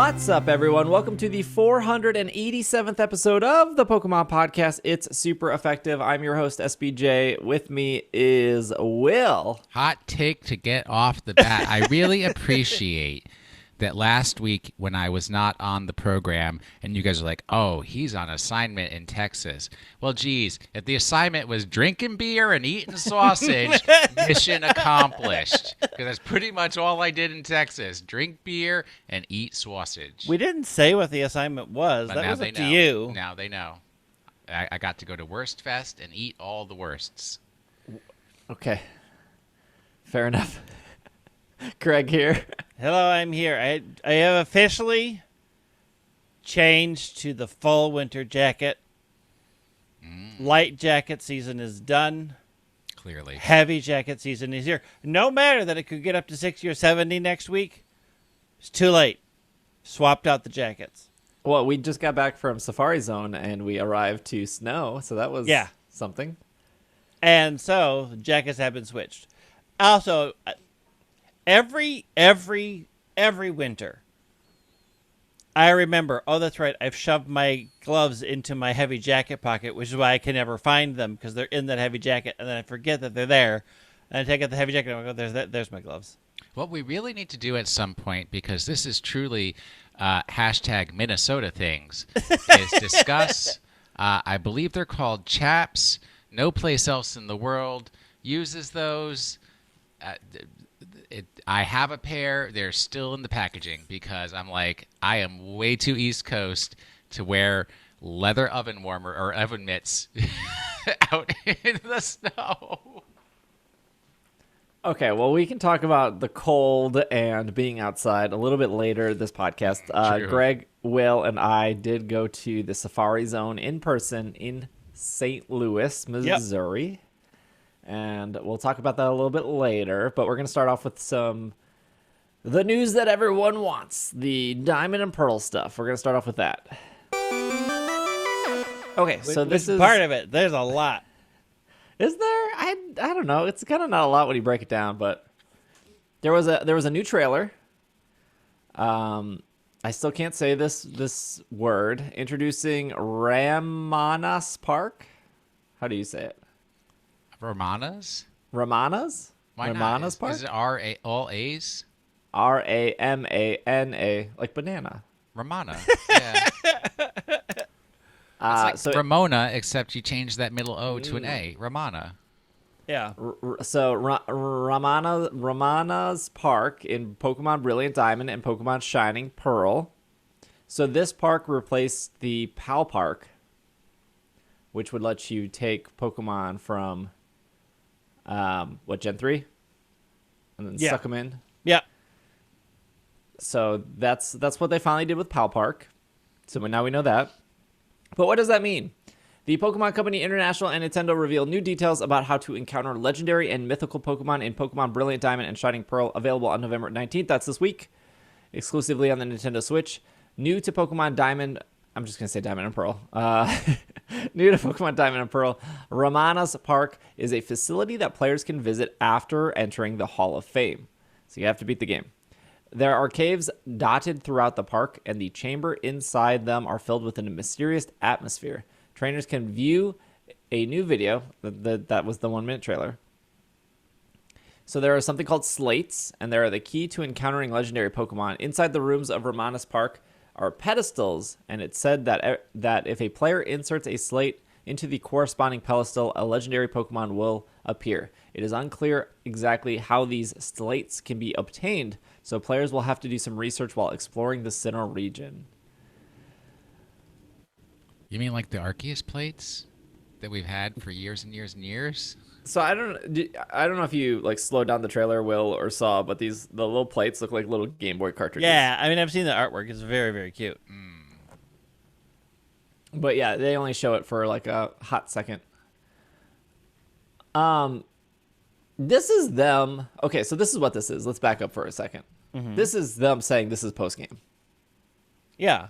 What's up, everyone? Welcome to the 487th episode of the Pokemon Podcast. It's super effective. I'm your host, SBJ. With me is Will. Hot take to get off the bat. I really appreciate that last week when I was not on the program and you guys are like, oh, he's on assignment in Texas. Well, geez, if the assignment was drinking beer and eating sausage, mission accomplished. Because that's pretty much all I did in Texas. Drink beer and eat sausage. We didn't say what the assignment was. But that now was they up know. to you. Now they know. I got to go to Worst Fest and eat all the worsts. Okay. Fair enough. Greg here. Hello, I'm here. I have officially changed to the full winter jacket. Light jacket season is done. Clearly. Heavy jacket season is here. No matter that it could get up to 60 or 70 next week, it's too late. Swapped out the jackets. Well, we just got back from Safari Zone and we arrived to snow, so that was something. And so, jackets have been switched. Also, every winter, I remember, oh, that's right, I've shoved my gloves into my heavy jacket pocket, which is why I can never find them, because they're in that heavy jacket, and then I forget that they're there, and I take out the heavy jacket, and I go, there's my gloves. What we really need to do at some point, because this is truly hashtag Minnesota things, is discuss, I believe they're called chaps. No place else in the world uses those. I have a pair. They're still in the packaging because I'm like, I am way too East Coast to wear leather oven warmer or oven mitts out in the snow. Okay, well, we can talk about the cold and being outside a little bit later this podcast. Greg, Will, and I did go to the Safari Zone in person in St. Louis, Missouri. Yep. And we'll talk about that a little bit later, but we're going to start off with the news that everyone wants, the Diamond and Pearl stuff. We're going to start off with that. Okay, so this is part of it. There's a lot. Is there? I don't know. It's kind of not a lot when you break it down, but there was a new trailer. I still can't say this word. Introducing Ramanas Park. How do you say it? Ramanas? Ramanas? Why Ramanas not? Park? Is it R-A, all A's? Ramana, like banana. Ramana, yeah. It's like so Ramona, except you change that middle O to an A. Ramana. Yeah. So Ramana's Park in Pokemon Brilliant Diamond and Pokemon Shining Pearl. So this park replaced the PAL Park, which would let you take Pokemon from Gen 3? And then suck them in? Yeah. So that's what they finally did with PAL Park. So now we know that. But what does that mean? The Pokemon Company International and Nintendo reveal new details about how to encounter legendary and mythical Pokemon in Pokemon Brilliant Diamond and Shining Pearl, available on November 19th. That's this week, exclusively on the Nintendo Switch. New to Pokemon Diamond, I'm just going to say Diamond and Pearl. New to Pokemon Diamond and Pearl, Ramana's Park is a facility that players can visit after entering the Hall of Fame. So you have to beat the game. There are caves dotted throughout the park, and the chamber inside them are filled with a mysterious atmosphere. Trainers can view a new video. That was the 1-minute trailer. So there are something called slates, and they are the key to encountering legendary Pokemon. Inside the rooms of Ramana's Park are pedestals, and it's said that if a player inserts a slate into the corresponding pedestal, a legendary Pokemon will appear. It is unclear exactly how these slates can be obtained, so players will have to do some research while exploring the Sinnoh region. You mean like the Arceus plates that we've had for years and years and years? So I don't know if you like slowed down the trailer, Will, or saw, but the little plates look like little Game Boy cartridges. Yeah, I mean, I've seen the artwork. It's very, very cute. But yeah, they only show it for like a hot second. This is them. Okay, so this is what this is. Let's back up for a second. Mm-hmm. This is them saying this is post-game. Yeah.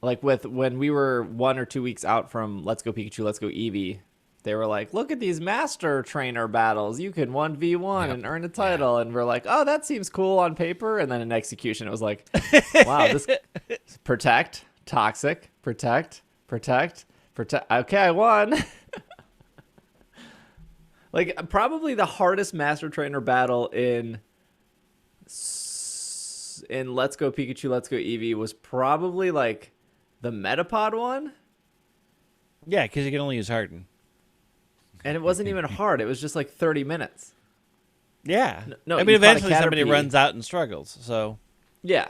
Like when we were 1 or 2 weeks out from Let's Go Pikachu, Let's Go Eevee, they were like, look at these master trainer battles. You can 1v1 and earn a title. And we're like, oh, that seems cool on paper. And then in execution, it was like, wow, this protect, toxic, protect. Okay, I won. Like, probably the hardest master trainer battle in Let's Go Pikachu, Let's Go Eevee was probably like the Metapod one. Yeah, because you can only use Harden. And it wasn't even hard. It was just like 30 minutes. Yeah. No, I mean, eventually somebody runs out and struggles. So. Yeah.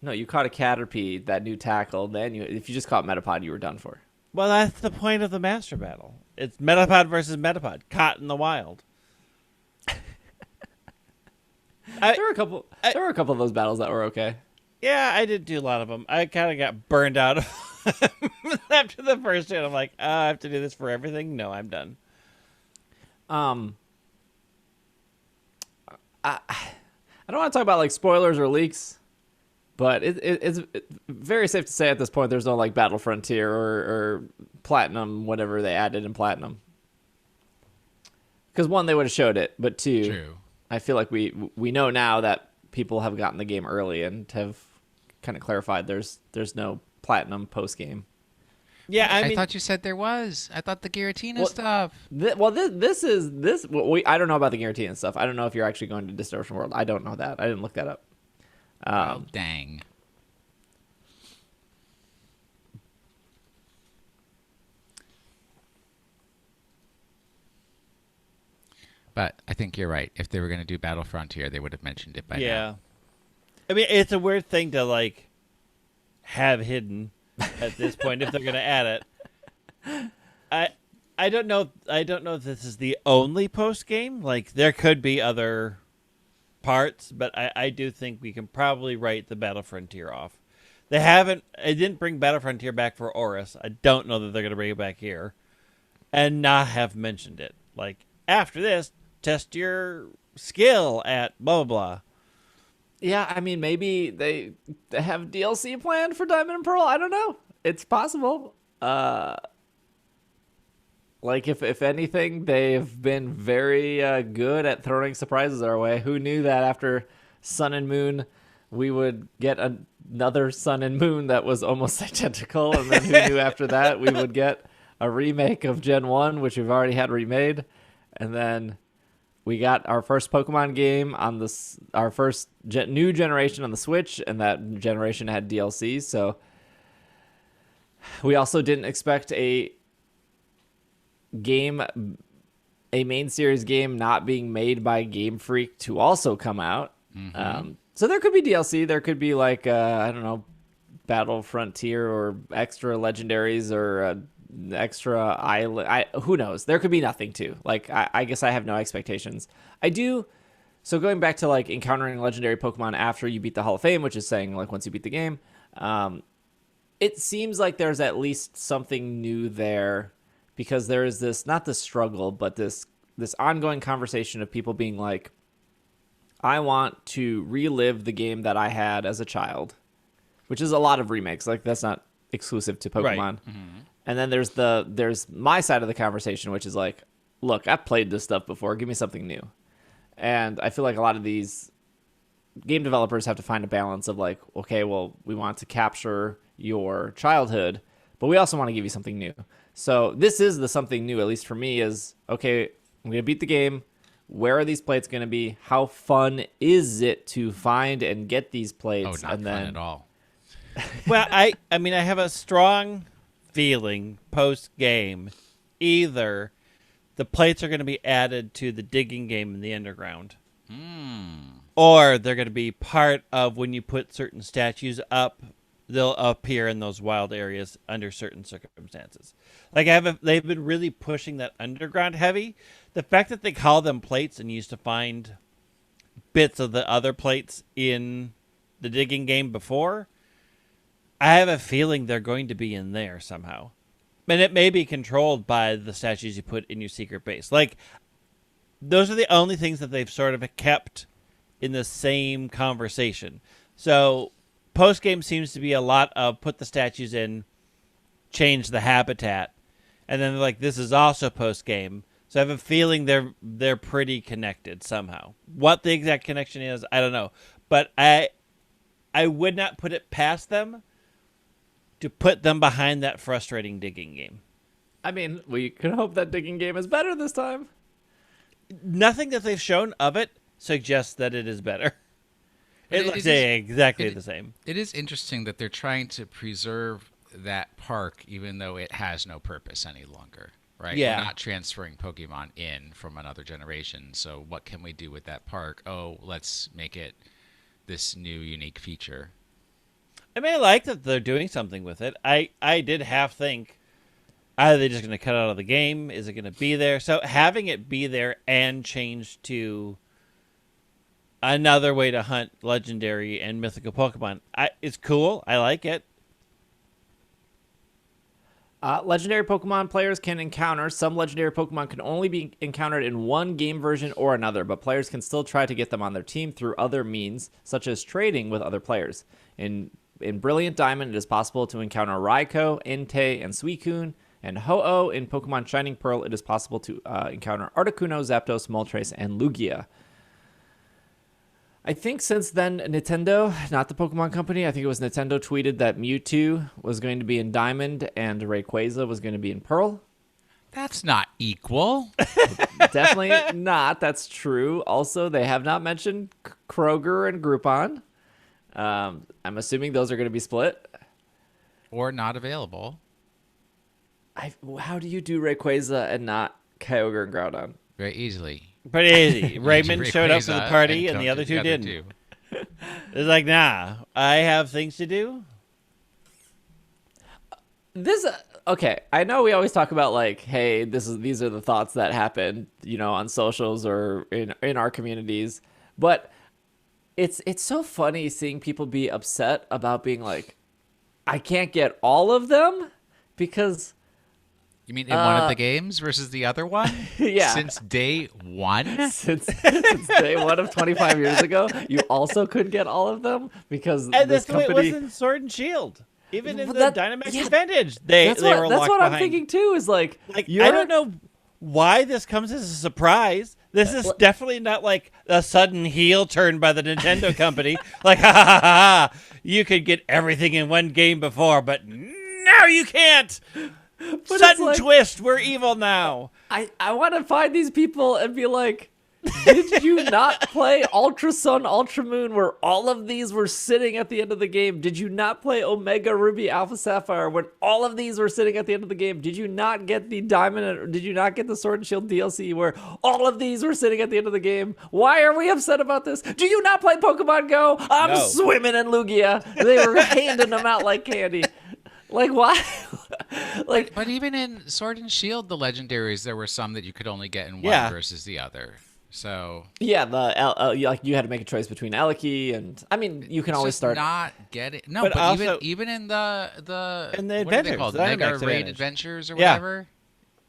No, you caught a Caterpie, that new tackle. Then if you just caught Metapod, you were done for. Well, that's the point of the Master Battle. It's Metapod versus Metapod, caught in the wild. There were a couple of those battles that were okay. Yeah, I did do a lot of them. I kind of got burned out after the first one. I'm like, oh, I have to do this for everything? No, I'm done. I don't want to talk about like spoilers or leaks, but it's very safe to say at this point there's no like Battle Frontier or Platinum, whatever they added in Platinum. Because one, they would have showed it, but two, True. I feel like we know now that people have gotten the game early and have kind of clarified there's no Platinum post game. Yeah, I mean, thought you said there was. I thought the Giratina stuff. This is. I don't know about the Giratina stuff. I don't know if you're actually going to Distortion World. I don't know that. I didn't look that up. Oh, dang. But I think you're right. If they were going to do Battle Frontier, they would have mentioned it by now. I mean, it's a weird thing to like have hidden at this point if they're going to add it. I don't know. I don't know if this is the only post game. Like there could be other parts, but I do think we can probably write the Battle Frontier off. They haven't. I didn't bring Battle Frontier back for Oris. I don't know that they're going to bring it back here, and not have mentioned it. Like after this, test your skill at blah blah blah. Yeah, I mean, maybe they have DLC planned for Diamond and Pearl. I don't know. It's possible. Like, if anything, they've been very good at throwing surprises our way. Who knew that after Sun and Moon, we would get another Sun and Moon that was almost identical? And then who knew after that we would get a remake of Gen 1, which we've already had remade? And then we got our first Pokemon game on our first new generation on the Switch, and that generation had DLC. So we also didn't expect a main series game not being made by Game Freak to also come out. Mm-hmm. So there could be DLC. There could be like I don't know, Battle Frontier or extra legendaries or extra island. Who knows? There could be nothing too. Like I guess I have no expectations. I do. So going back to like encountering legendary Pokemon after you beat the Hall of Fame, which is saying like once you beat the game, it seems like there's at least something new there, because there is this, not this struggle, but this ongoing conversation of people being like, I want to relive the game that I had as a child, which is a lot of remakes. Like that's not exclusive to Pokemon. Right. Mm-hmm. And then there's my side of the conversation, which is like, look, I've played this stuff before. Give me something new. And I feel like a lot of these game developers have to find a balance of like, okay, well, we want to capture your childhood, but we also want to give you something new. So this is the something new, at least for me, is, okay, I'm going to beat the game. Where are these plates going to be? How fun is it to find and get these plates? Oh, not fun at all. Well, I mean, I have a strong feeling post-game, either the plates are going to be added to the digging game in the underground, or they're going to be part of when you put certain statues up, they'll appear in those wild areas under certain circumstances. Like they've been really pushing that underground heavy. The fact that they call them plates and used to find bits of the other plates in the digging game before, I have a feeling they're going to be in there somehow. And it may be controlled by the statues you put in your secret base. Like, those are the only things that they've sort of kept in the same conversation. So post-game seems to be a lot of put the statues in, change the habitat, and then like this is also post game. So I have a feeling they're pretty connected somehow. What the exact connection is, I don't know. But I would not put it past them to put them behind that frustrating digging game. I mean, we can hope that digging game is better this time. Nothing that they've shown of it suggests that it is better. It looks exactly the same. It is interesting that they're trying to preserve that park even though it has no purpose any longer, right? Yeah. We're not transferring Pokemon in from another generation, so what can we do with that park? Oh, let's make it this new unique feature. I mean, I like that they're doing something with it. I did half think, are they just going to cut out of the game? Is it going to be there? So having it be there and change to another way to hunt legendary and mythical Pokemon, it's cool. I like it. Legendary Pokemon players can encounter. Some legendary Pokemon can only be encountered in one game version or another, but players can still try to get them on their team through other means, such as trading with other players. In Brilliant Diamond, it is possible to encounter Raikou, Entei, and Suicune. And Ho-Oh in Pokemon Shining Pearl, it is possible to encounter Articuno, Zapdos, Moltres, and Lugia. I think since then, Nintendo, not the Pokemon Company, I think it was Nintendo, tweeted that Mewtwo was going to be in Diamond and Rayquaza was going to be in Pearl. That's not equal. Definitely not. That's true. Also, they have not mentioned Kroger and Groupon. I'm assuming those are going to be split. Or not available. How do you do Rayquaza and not Kyogre and Groudon? Very easily. Pretty easy. Raymond showed up for the Rayquaza party, and come the other two together didn't. too. It's like, nah, I have things to do. Okay, I know we always talk about like, hey, these are the thoughts that happen, on socials or in our communities, but it's so funny seeing people be upset about being like, I can't get all of them because. You mean in one of the games versus the other one? Yeah. Since day one? Since day one of 25 years ago, you also couldn't get all of them because And this that's the way it company. was in Sword and Shield. Even in Well, the Dynamax yeah, Advantage, they That's were what locked behind. I'm thinking too. Is like I don't know why this comes as a surprise. This is definitely not like a sudden heel turn by the Nintendo company. Like, ha ha ha ha! You could get everything in one game before, but now you can't. But Sudden it's like, twist, we're evil now. I want to find these people and be like, did you not play Ultra Sun, Ultra Moon, where all of these were sitting at the end of the game? Did you not play Omega Ruby Alpha Sapphire when all of these were sitting at the end of the game? Did you not get the Diamond? Did you not get the Sword and Shield DLC where all of these were sitting at the end of the game? Why are we upset about this? Do you not play Pokemon Go? I'm No. swimming in Lugia. They were handing them out like candy. Like, why? Like, But even in Sword and Shield, the legendaries, there were some that you could only get in one Yeah. versus the other. So yeah, like you had to make a choice between Eliki and I mean, you can it's always just start. not getting no, But but also- even in the In the what are they adventures, called? the Mega Dynamax Raid Advantage. Adventures or Yeah. whatever.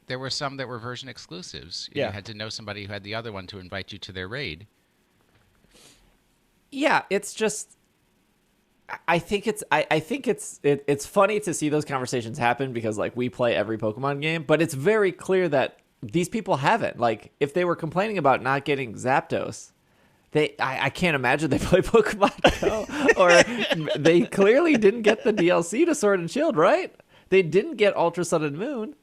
There were some that were version exclusives. Yeah. You had to know somebody who had the other one to invite you to their raid. Yeah, it's just. I think it's funny to see those conversations happen because like we play every Pokemon game, but it's very clear that these people haven't. Like if they were complaining about not getting Zapdos, I can't imagine they play Pokemon Go, or they clearly didn't get the DLC to Sword and Shield, right? They didn't get Ultra Sun and Moon.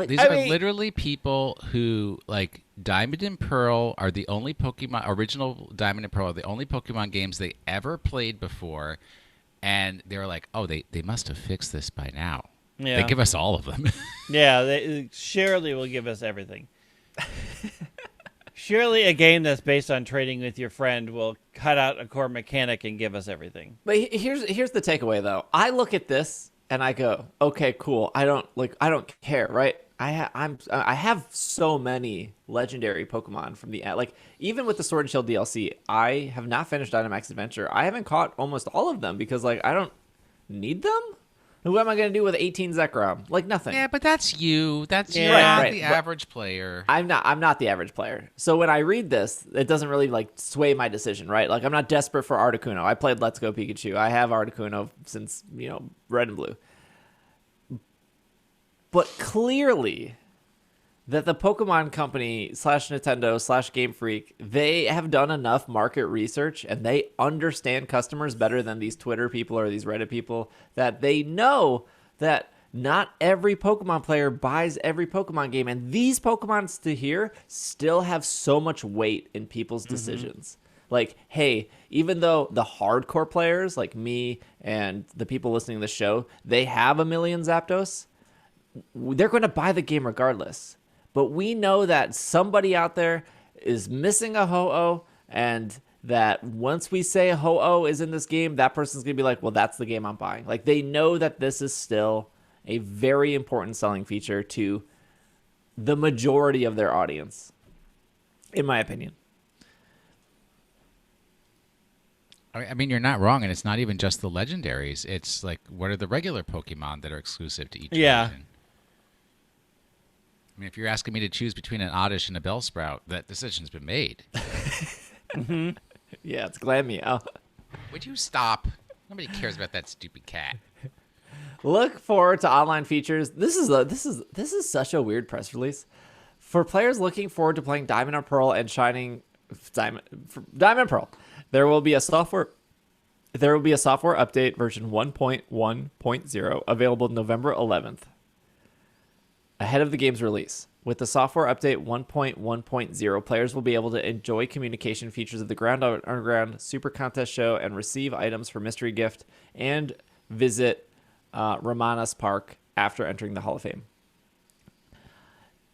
These I are mean- literally people who like Diamond and Pearl are the only Pokemon original Diamond and Pearl are the only Pokemon games they ever played before, and they were like, oh, they must have fixed this by now. Yeah. They give us all of them. Yeah, they surely will give us everything. Surely a game that's based on trading with your friend will cut out a core mechanic and give us everything. But here's the takeaway though. I look at this and I go, okay, cool. I don't care, right? I have so many legendary Pokemon from the like even with the Sword and Shield DLC, I have not finished Dynamax Adventure. I haven't caught almost all of them because like I don't need them. What am I going to do with 18 Zekrom? Like nothing. Yeah, but that's you. That's Yeah. you, Right, not right. the But- average player. I'm not the average player. So when I read this, it doesn't really like sway my decision, right? Like I'm not desperate for Articuno. I played Let's Go Pikachu. I have Articuno since, Red and Blue. but clearly that the Pokemon Company / Nintendo / Game Freak, they have done enough market research and they understand customers better than these Twitter people or these Reddit people, that they know that not every Pokemon player buys every Pokemon game. And these Pokemons to here still have so much weight in people's decisions. Like, hey, even though the hardcore players like me and the people listening to the show, they have 1 million Zapdos, they're going to buy the game regardless. But we know that somebody out there is missing a Ho-Oh, and that once we say Ho-Oh is in this game, that person's going to be like, well, that's the game I'm buying. Like, they know that this is still a very important selling feature to the majority of their audience, in my opinion. I mean, you're not wrong, and it's not even just the legendaries. It's like, what are the regular Pokemon that are exclusive to each region? I mean, if you're asking me to choose between an Oddish and a Bellsprout, that decision's been made. Yeah, it's Glameow. Would you stop? Nobody cares about that stupid cat. Look forward to online features. This is such a weird press release. For players looking forward to playing Diamond and Pearl and Shining Diamond and Pearl, there will be a software update version 1.1.0 available November 11th. Ahead of the game's release. With the software update 1.1.0, players will be able to enjoy communication features of the Ground Underground Super Contest Show and receive items for Mystery Gift and visit Romanas Park after entering the Hall of Fame.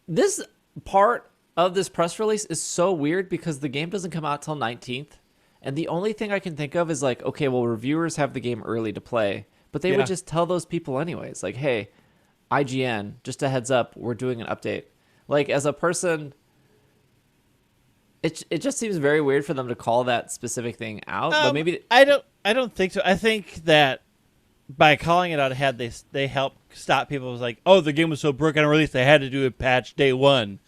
This part of this press release is so weird because the game doesn't come out till 19th. And the only thing I can think of is like, okay, well, reviewers have the game early to play, but they would just tell those people anyways. Like, hey, IGN, just a heads up, we're doing an update. Like, as a person, it just seems very weird for them to call that specific thing out. But maybe I don't think so. I think that by calling it out ahead, they help stop people. It was like, oh, the game was so broken on release, they had to do a patch day one.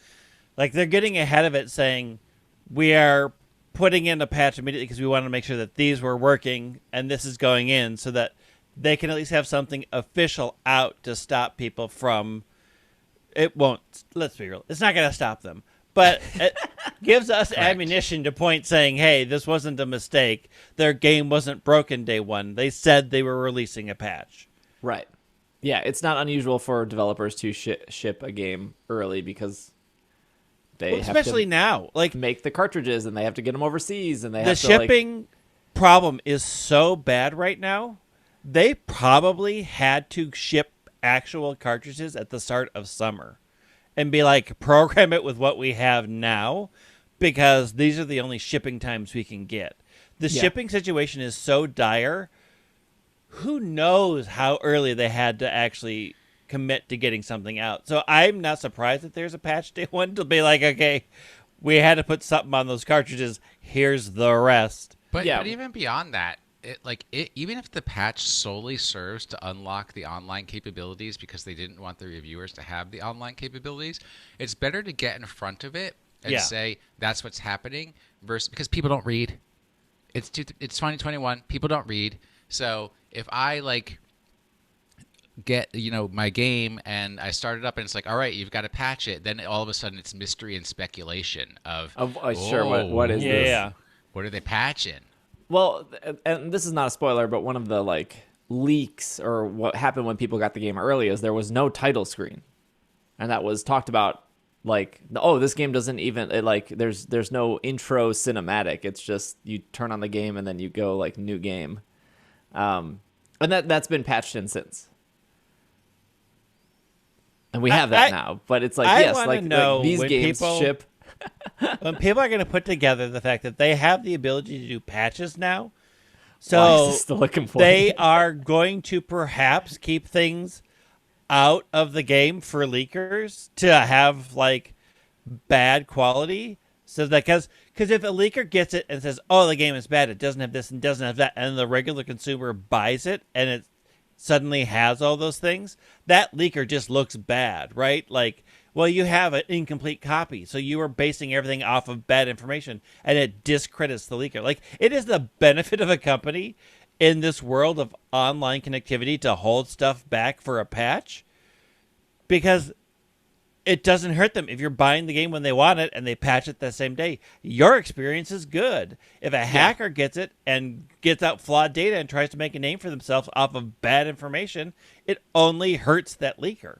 Like, they're getting ahead of it, saying we are putting in a patch immediately because we want to make sure that these were working and this is going in, so that they can at least have something official out to stop people from. It won't. Let's be real. It's not going to stop them, but it gives us ammunition to point saying, hey, this wasn't a mistake. Their game wasn't broken day one. They said they were releasing a patch. Right. Yeah, it's not unusual for developers to ship a game early because they have especially to now, like, make the cartridges and they have to get them overseas and they the have to shipping problem is so bad right now. They probably had to ship actual cartridges at the start of summer and be like, program it with what we have now because these are the only shipping times we can get. The shipping situation is so dire. Who knows how early they had to actually commit to getting something out. So I'm not surprised that there's a patch day one to be like, okay, we had to put something on those cartridges. Here's the rest. But even beyond that, even if the patch solely serves to unlock the online capabilities because they didn't want the reviewers to have the online capabilities, it's better to get in front of it and say that's what's happening versus because people don't read. It's 2021. People don't read. So if I get my game and I start it up and it's like, all right, you've got to patch it, then all of a sudden it's mystery and speculation of sure, what is this? Yeah. What are they patching? Well, and this is not a spoiler, but one of the leaks or what happened when people got the game early is there was no title screen, and that was talked about. This game doesn't even there's no intro cinematic. It's just you turn on the game and then you go new game, and that's been patched in since. And we have that now, but it's these games ship. When people are going to put together the fact that they have the ability to do patches now, so why is this still a complaint? They are going to perhaps keep things out of the game for leakers to have bad quality, so that because if a leaker gets it and says, "Oh, the game is bad, it doesn't have this and doesn't have that," and the regular consumer buys it and it suddenly has all those things, that leaker just looks bad, right? Well, you have an incomplete copy, so you are basing everything off of bad information, and it discredits the leaker. It is the benefit of a company in this world of online connectivity to hold stuff back for a patch. because it doesn't hurt them if you're buying the game when they want it and they patch it the same day. Your experience is good. If a hacker gets it and gets out flawed data and tries to make a name for themselves off of bad information, it only hurts that leaker.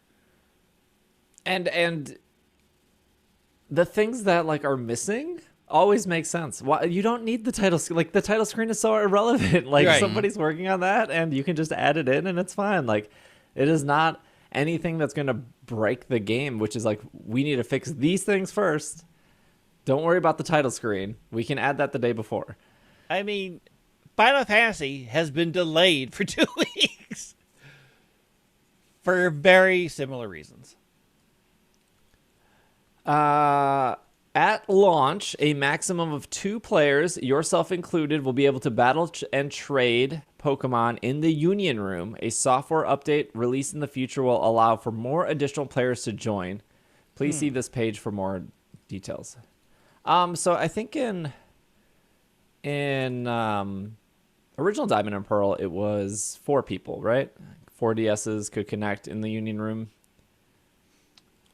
And the things that like are missing always make sense. Why you don't need the title like the title screen is so irrelevant. Like Right. somebody's working on that and you can just add it in and it's fine. Like it is not anything that's going to break the game, which is like we need to fix these things first. Don't worry about the title screen. We can add that the day before. I mean, Final Fantasy has been delayed for 2 weeks for very similar reasons. At launch, a maximum of 2 players, yourself included, will be able to battle and trade Pokemon in the Union Room. A software update released in the future will allow for more additional players to join. Please see this page for more details. So I think in original Diamond and Pearl, it was 4 people, right? 4 DSs could connect in the Union Room.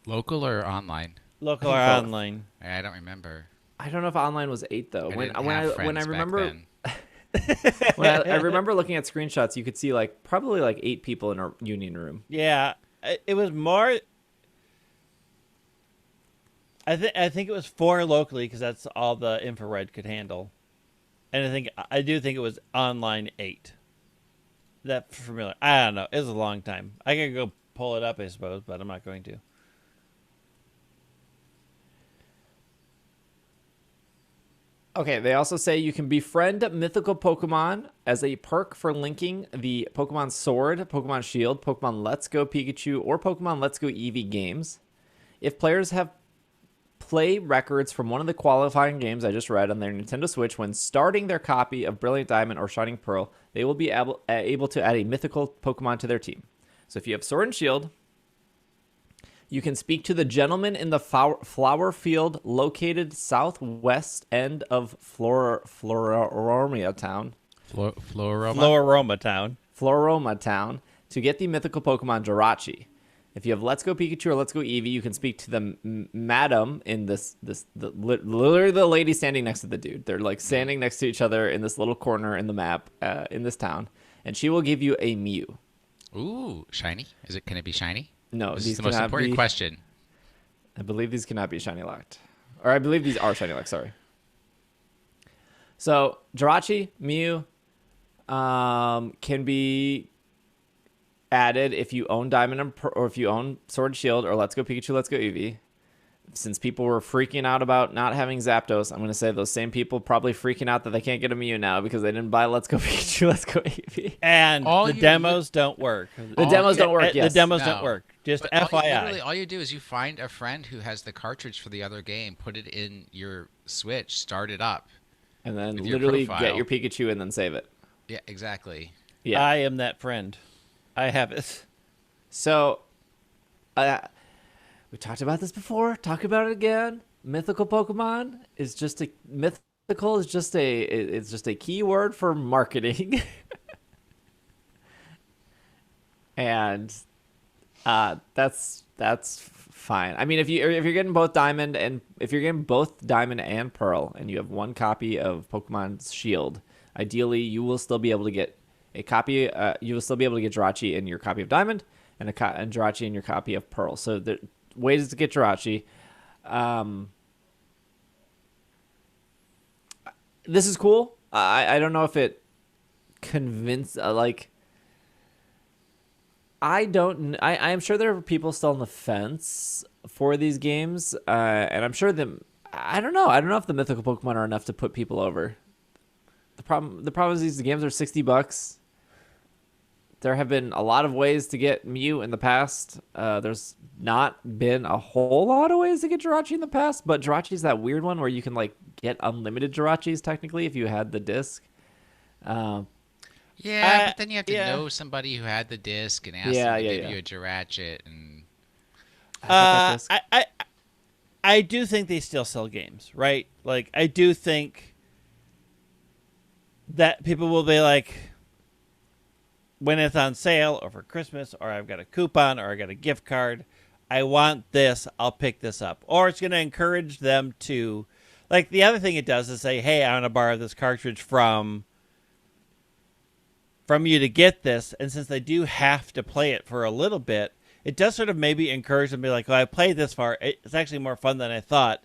Local or online? Local or I think both. online. I don't remember. I don't know if online was 8 though. I When didn't I have friends back remember then. I remember looking at screenshots, you could see like probably like 8 people in a Union Room. Yeah, it was more. I think it was 4 locally because that's all the infrared could handle, and I do think it was online 8. That familiar? I don't know. It was a long time. I could go pull it up, I suppose, but I'm not going to. Okay, they also say you can befriend mythical Pokemon as a perk for linking the Pokemon Sword, Pokemon Shield, Pokemon Let's Go Pikachu, or Pokemon Let's Go Eevee games. If players have play records from one of the qualifying games I just read on their Nintendo Switch when starting their copy of Brilliant Diamond or Shining Pearl, they will be able to add a mythical Pokemon to their team. So if you have Sword and Shield, you can speak to the gentleman in the flower field located southwest end of Floroma Town. Floroma Town. Floroma Town to get the mythical Pokemon Jirachi. If you have Let's Go Pikachu or Let's Go Eevee, you can speak to the madam in literally the lady standing next to the dude. They're like standing next to each other in this little corner in the map in this town, and she will give you a Mew. Ooh, shiny? Can it be shiny? No, This these is the most cannot important be, question. I believe these cannot be shiny locked. Or I believe these are shiny locked, sorry. So, Jirachi, Mew, can be added if you own Diamond or if you own Sword and Shield or Let's Go Pikachu, Let's Go Eevee. Since people were freaking out about not having Zapdos, I'm going to say those same people probably freaking out that they can't get a Mew now because they didn't buy Let's Go Pikachu, Let's Go Eevee. And the demos don't work. The demos don't work, yes. The demos No. don't work. Just But FYI. all you do is you find a friend who has the cartridge for the other game, put it in your Switch, start it up. And then With your literally profile. get your Pikachu and then save it. Yeah, exactly. Yeah. I am that friend. I have it. So, we talked about this before. Talk about it again. Mythical Pokemon is just a mythical is just a keyword for marketing, and that's fine. I mean, if you're getting both Diamond and Pearl, and you have one copy of Pokemon Shield, ideally you will still be able to get a copy. You will still be able to get Jirachi in your copy of Diamond and and Jirachi in your copy of Pearl. So the ways to get Jirachi. This is cool. I don't know if it convinced I am sure there are people still on the fence for these games, and I'm sure I don't know if the mythical Pokemon are enough to put people over. The problem is these games are $60. There have been a lot of ways to get Mew in the past. There's not been a whole lot of ways to get Jirachi in the past, but Jirachi's that weird one where you can like get unlimited Jirachis technically if you had the disc. Yeah, but then you have to know somebody who had the disc and ask them to give you a Jirachi. And I do think they still sell games, right? Like, I do think that people will be like, when it's on sale or for Christmas, or I've got a coupon or I got a gift card, I want this, I'll pick this up. Or it's going to encourage them to, like, the other thing it does is say, hey, I want to borrow this cartridge from you to get this. And since they do have to play it for a little bit, it does sort of maybe encourage them to be like, oh, I played this far. It's actually more fun than I thought.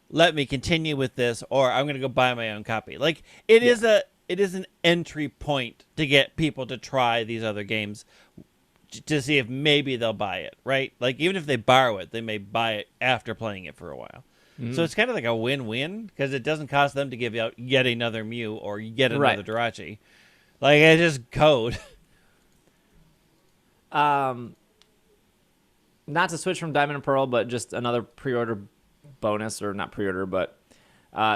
Let me continue with this, or I'm going to go buy my own copy. Like, it is an entry point to get people to try these other games to see if maybe they'll buy it, right? Like, even if they borrow it, they may buy it after playing it for a while. So it's kind of like a win-win, because it doesn't cost them to give out yet another Mew or yet another Jirachi. Like, it's just code. Not to switch from Diamond and Pearl, but just another pre-order bonus, or not pre-order, but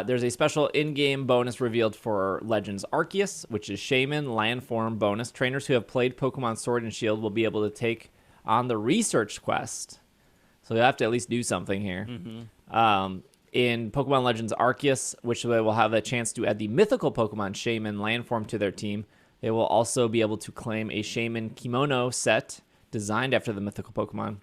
there's a special in-game bonus revealed for Legends Arceus, which is Shaman Landform bonus. Trainers who have played Pokemon Sword and Shield will be able to take on the research quest. So they have to at least do something here. In Pokemon Legends Arceus, which they will have a chance to add the mythical Pokemon Shaman Landform to their team. They will also be able to claim a Shaman kimono set designed after the mythical Pokemon.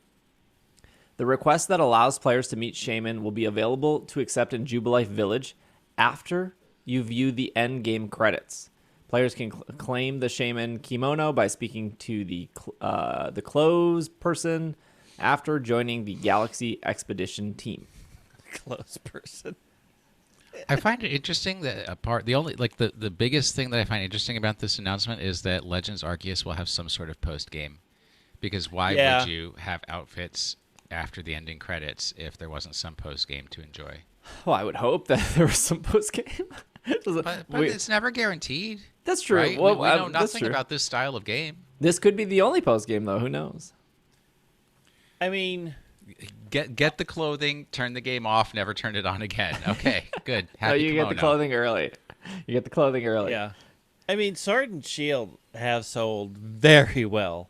The request that allows players to meet Shaman will be available to accept in Jubilife Village after you view the end game credits. Players can claim the Shaman kimono by speaking to the clothes person after joining the Galaxy Expedition team. Close person. I find it interesting that the biggest thing that I find interesting about this announcement is that Legends Arceus will have some sort of post game, because why would you have outfits after the ending credits if there wasn't some post game to enjoy? Well, I would hope that there was some post game. But it's never guaranteed. That's true. Right? Well, we know nothing about this style of game. This could be the only post game, though. Who knows? I mean, get the clothing, turn the game off, never turn it on again. Okay, good. Happy you kimono. get the clothing early. You get the clothing early. yeah. I mean, Sword and Shield have sold very well.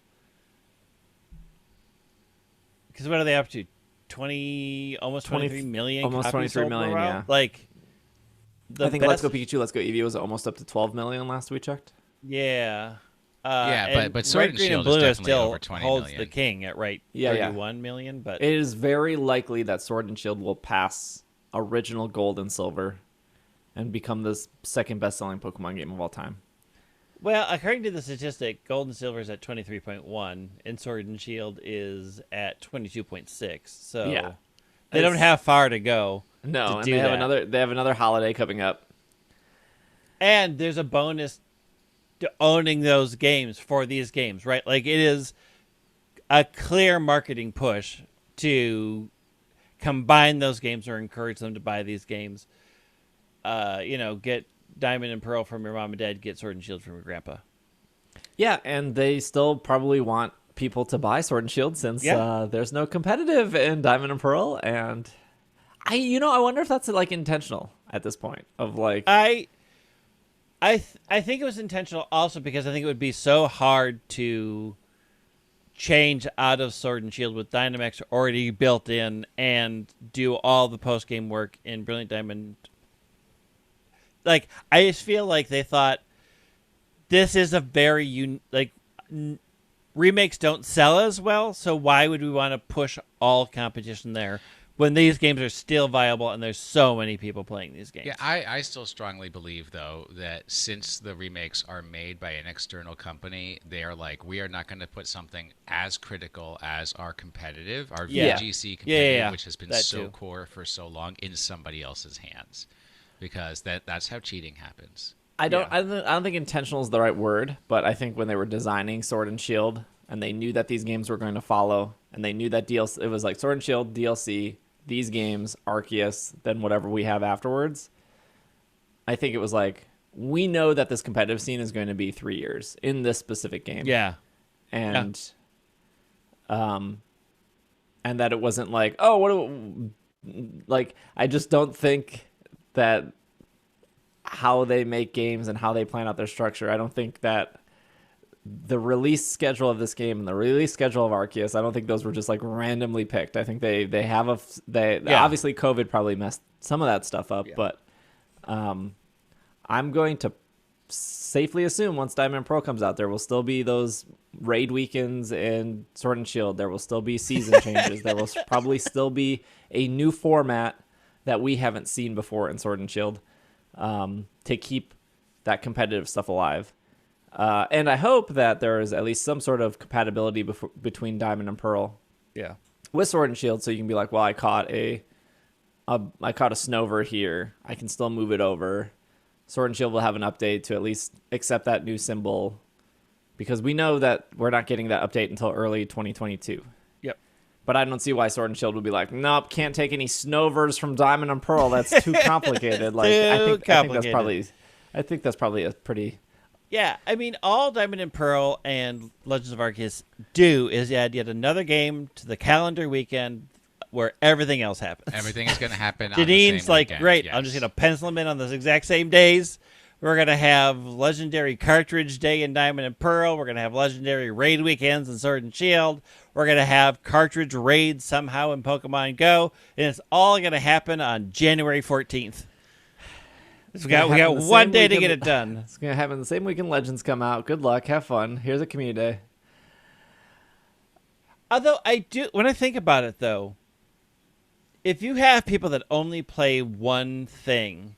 Because what are they up to? 20, almost 23 million. Almost copies 23 sold million, overall? yeah. Like, I think Let's Go Pikachu, Let's Go Eevee was almost up to 12 million last we checked. Yeah. But Sword Red, and Green, Shield and is Blue definitely still over 20 holds million. the king at 31 million. But It is very likely that Sword and Shield will pass original Gold and Silver and become the second best-selling Pokemon game of all time. well, according to the statistic, Gold and Silver is at 23.1, and Sword and Shield is at 22.6. So Yeah. they don't have far to go. No, to and do they have that. another holiday coming up. And there's a bonus to owning those games for these games, right? Like, it is a clear marketing push to combine those games or encourage them to buy these games. Get Diamond and Pearl from your mom and dad, get Sword and Shield from your grandpa. Yeah, and they still probably want people to buy Sword and Shield since there's no competitive in Diamond and Pearl, and I wonder if that's like intentional at this point of like I think it was intentional also because I think it would be so hard to change out of Sword and Shield with Dynamax already built in and do all the post game work in Brilliant Diamond. Like, I just feel like they thought this is a very remakes don't sell as well, so why would we want to push all competition there when these games are still viable and there's so many people playing these games? Yeah, I still strongly believe, though, that since the remakes are made by an external company, they are like, we are not going to put something as critical as our competitive, our VGC competitive, which has been so core for so long, in somebody else's hands. Because that's how cheating happens. I don't think intentional is the right word, but I think when they were designing Sword and Shield and they knew that these games were going to follow, and they knew that DLC, it was like Sword and Shield, DLC, these games, Arceus, then whatever we have afterwards. I think it was like, we know that this competitive scene is going to be 3 years in this specific game. Yeah. And and that it wasn't like, oh, I just don't think that how they make games and how they plan out their structure, I don't think that the release schedule of this game and the release schedule of Arceus, I don't think those were just like randomly picked. I think they have obviously COVID probably messed some of that stuff up, but I'm going to safely assume once Diamond and Pearl comes out, there will still be those raid weekends in Sword and Shield. There will still be season changes. There will probably still be a new format that we haven't seen before in Sword and Shield to keep that competitive stuff alive. And I hope that there is at least some sort of compatibility between Diamond and Pearl Yeah. with Sword and Shield, so you can be like, well, I caught a Snover here. I can still move it over. Sword and Shield will have an update to at least accept that new symbol, because we know that we're not getting that update until early 2022. Yep. But I don't see why Sword and Shield would be like, nope, can't take any Snovers from Diamond and Pearl. That's too complicated. Like, I think that's probably a pretty. Yeah, I mean, all Diamond and Pearl and Legends of Arceus do is add yet another game to the calendar weekend where everything else happens. Everything is going to happen on the Janine's same like, weekend. great, Yes. I'm just going to pencil them in on those exact same days. We're going to have Legendary Cartridge Day in Diamond and Pearl. We're going to have Legendary Raid Weekends in Sword and Shield. We're going to have Cartridge Raids somehow in Pokemon GO. And it's all going to happen on January 14th. We got one day to get it done. It's going to happen the same weekend Legends come out. Good luck. Have fun. Here's a community day. Although when I think about it, though, if you have people that only play one thing,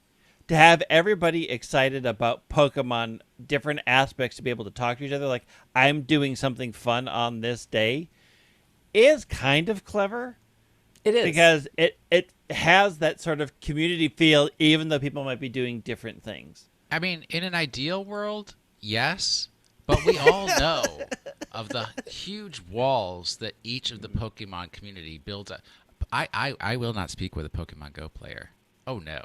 to have everybody excited about Pokemon, different aspects to be able to talk to each other, like I'm doing something fun on this day, is kind of clever. It is. Because it has that sort of community feel, even though people might be doing different things. I mean, in an ideal world, yes, but we all know of the huge walls that each of the Pokemon community builds up. I will not speak with a Pokemon Go player. Oh, no.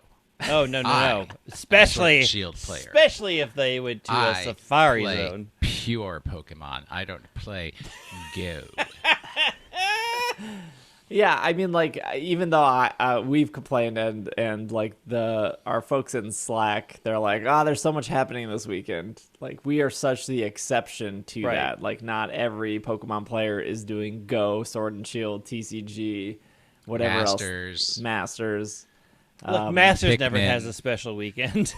Oh, no. I'm Especially a Shield player. Especially if they would to a Safari play Zone. Pure Pokemon. I don't play Go. Yeah, I mean, like, even though we've complained and like our folks in Slack, they're like, there's so much happening this weekend. Like, we are such the exception to Right. that. Like, not every Pokemon player is doing Go, Sword and Shield, TCG, whatever else. Masters. Look, Masters Pikmin. never has a special weekend.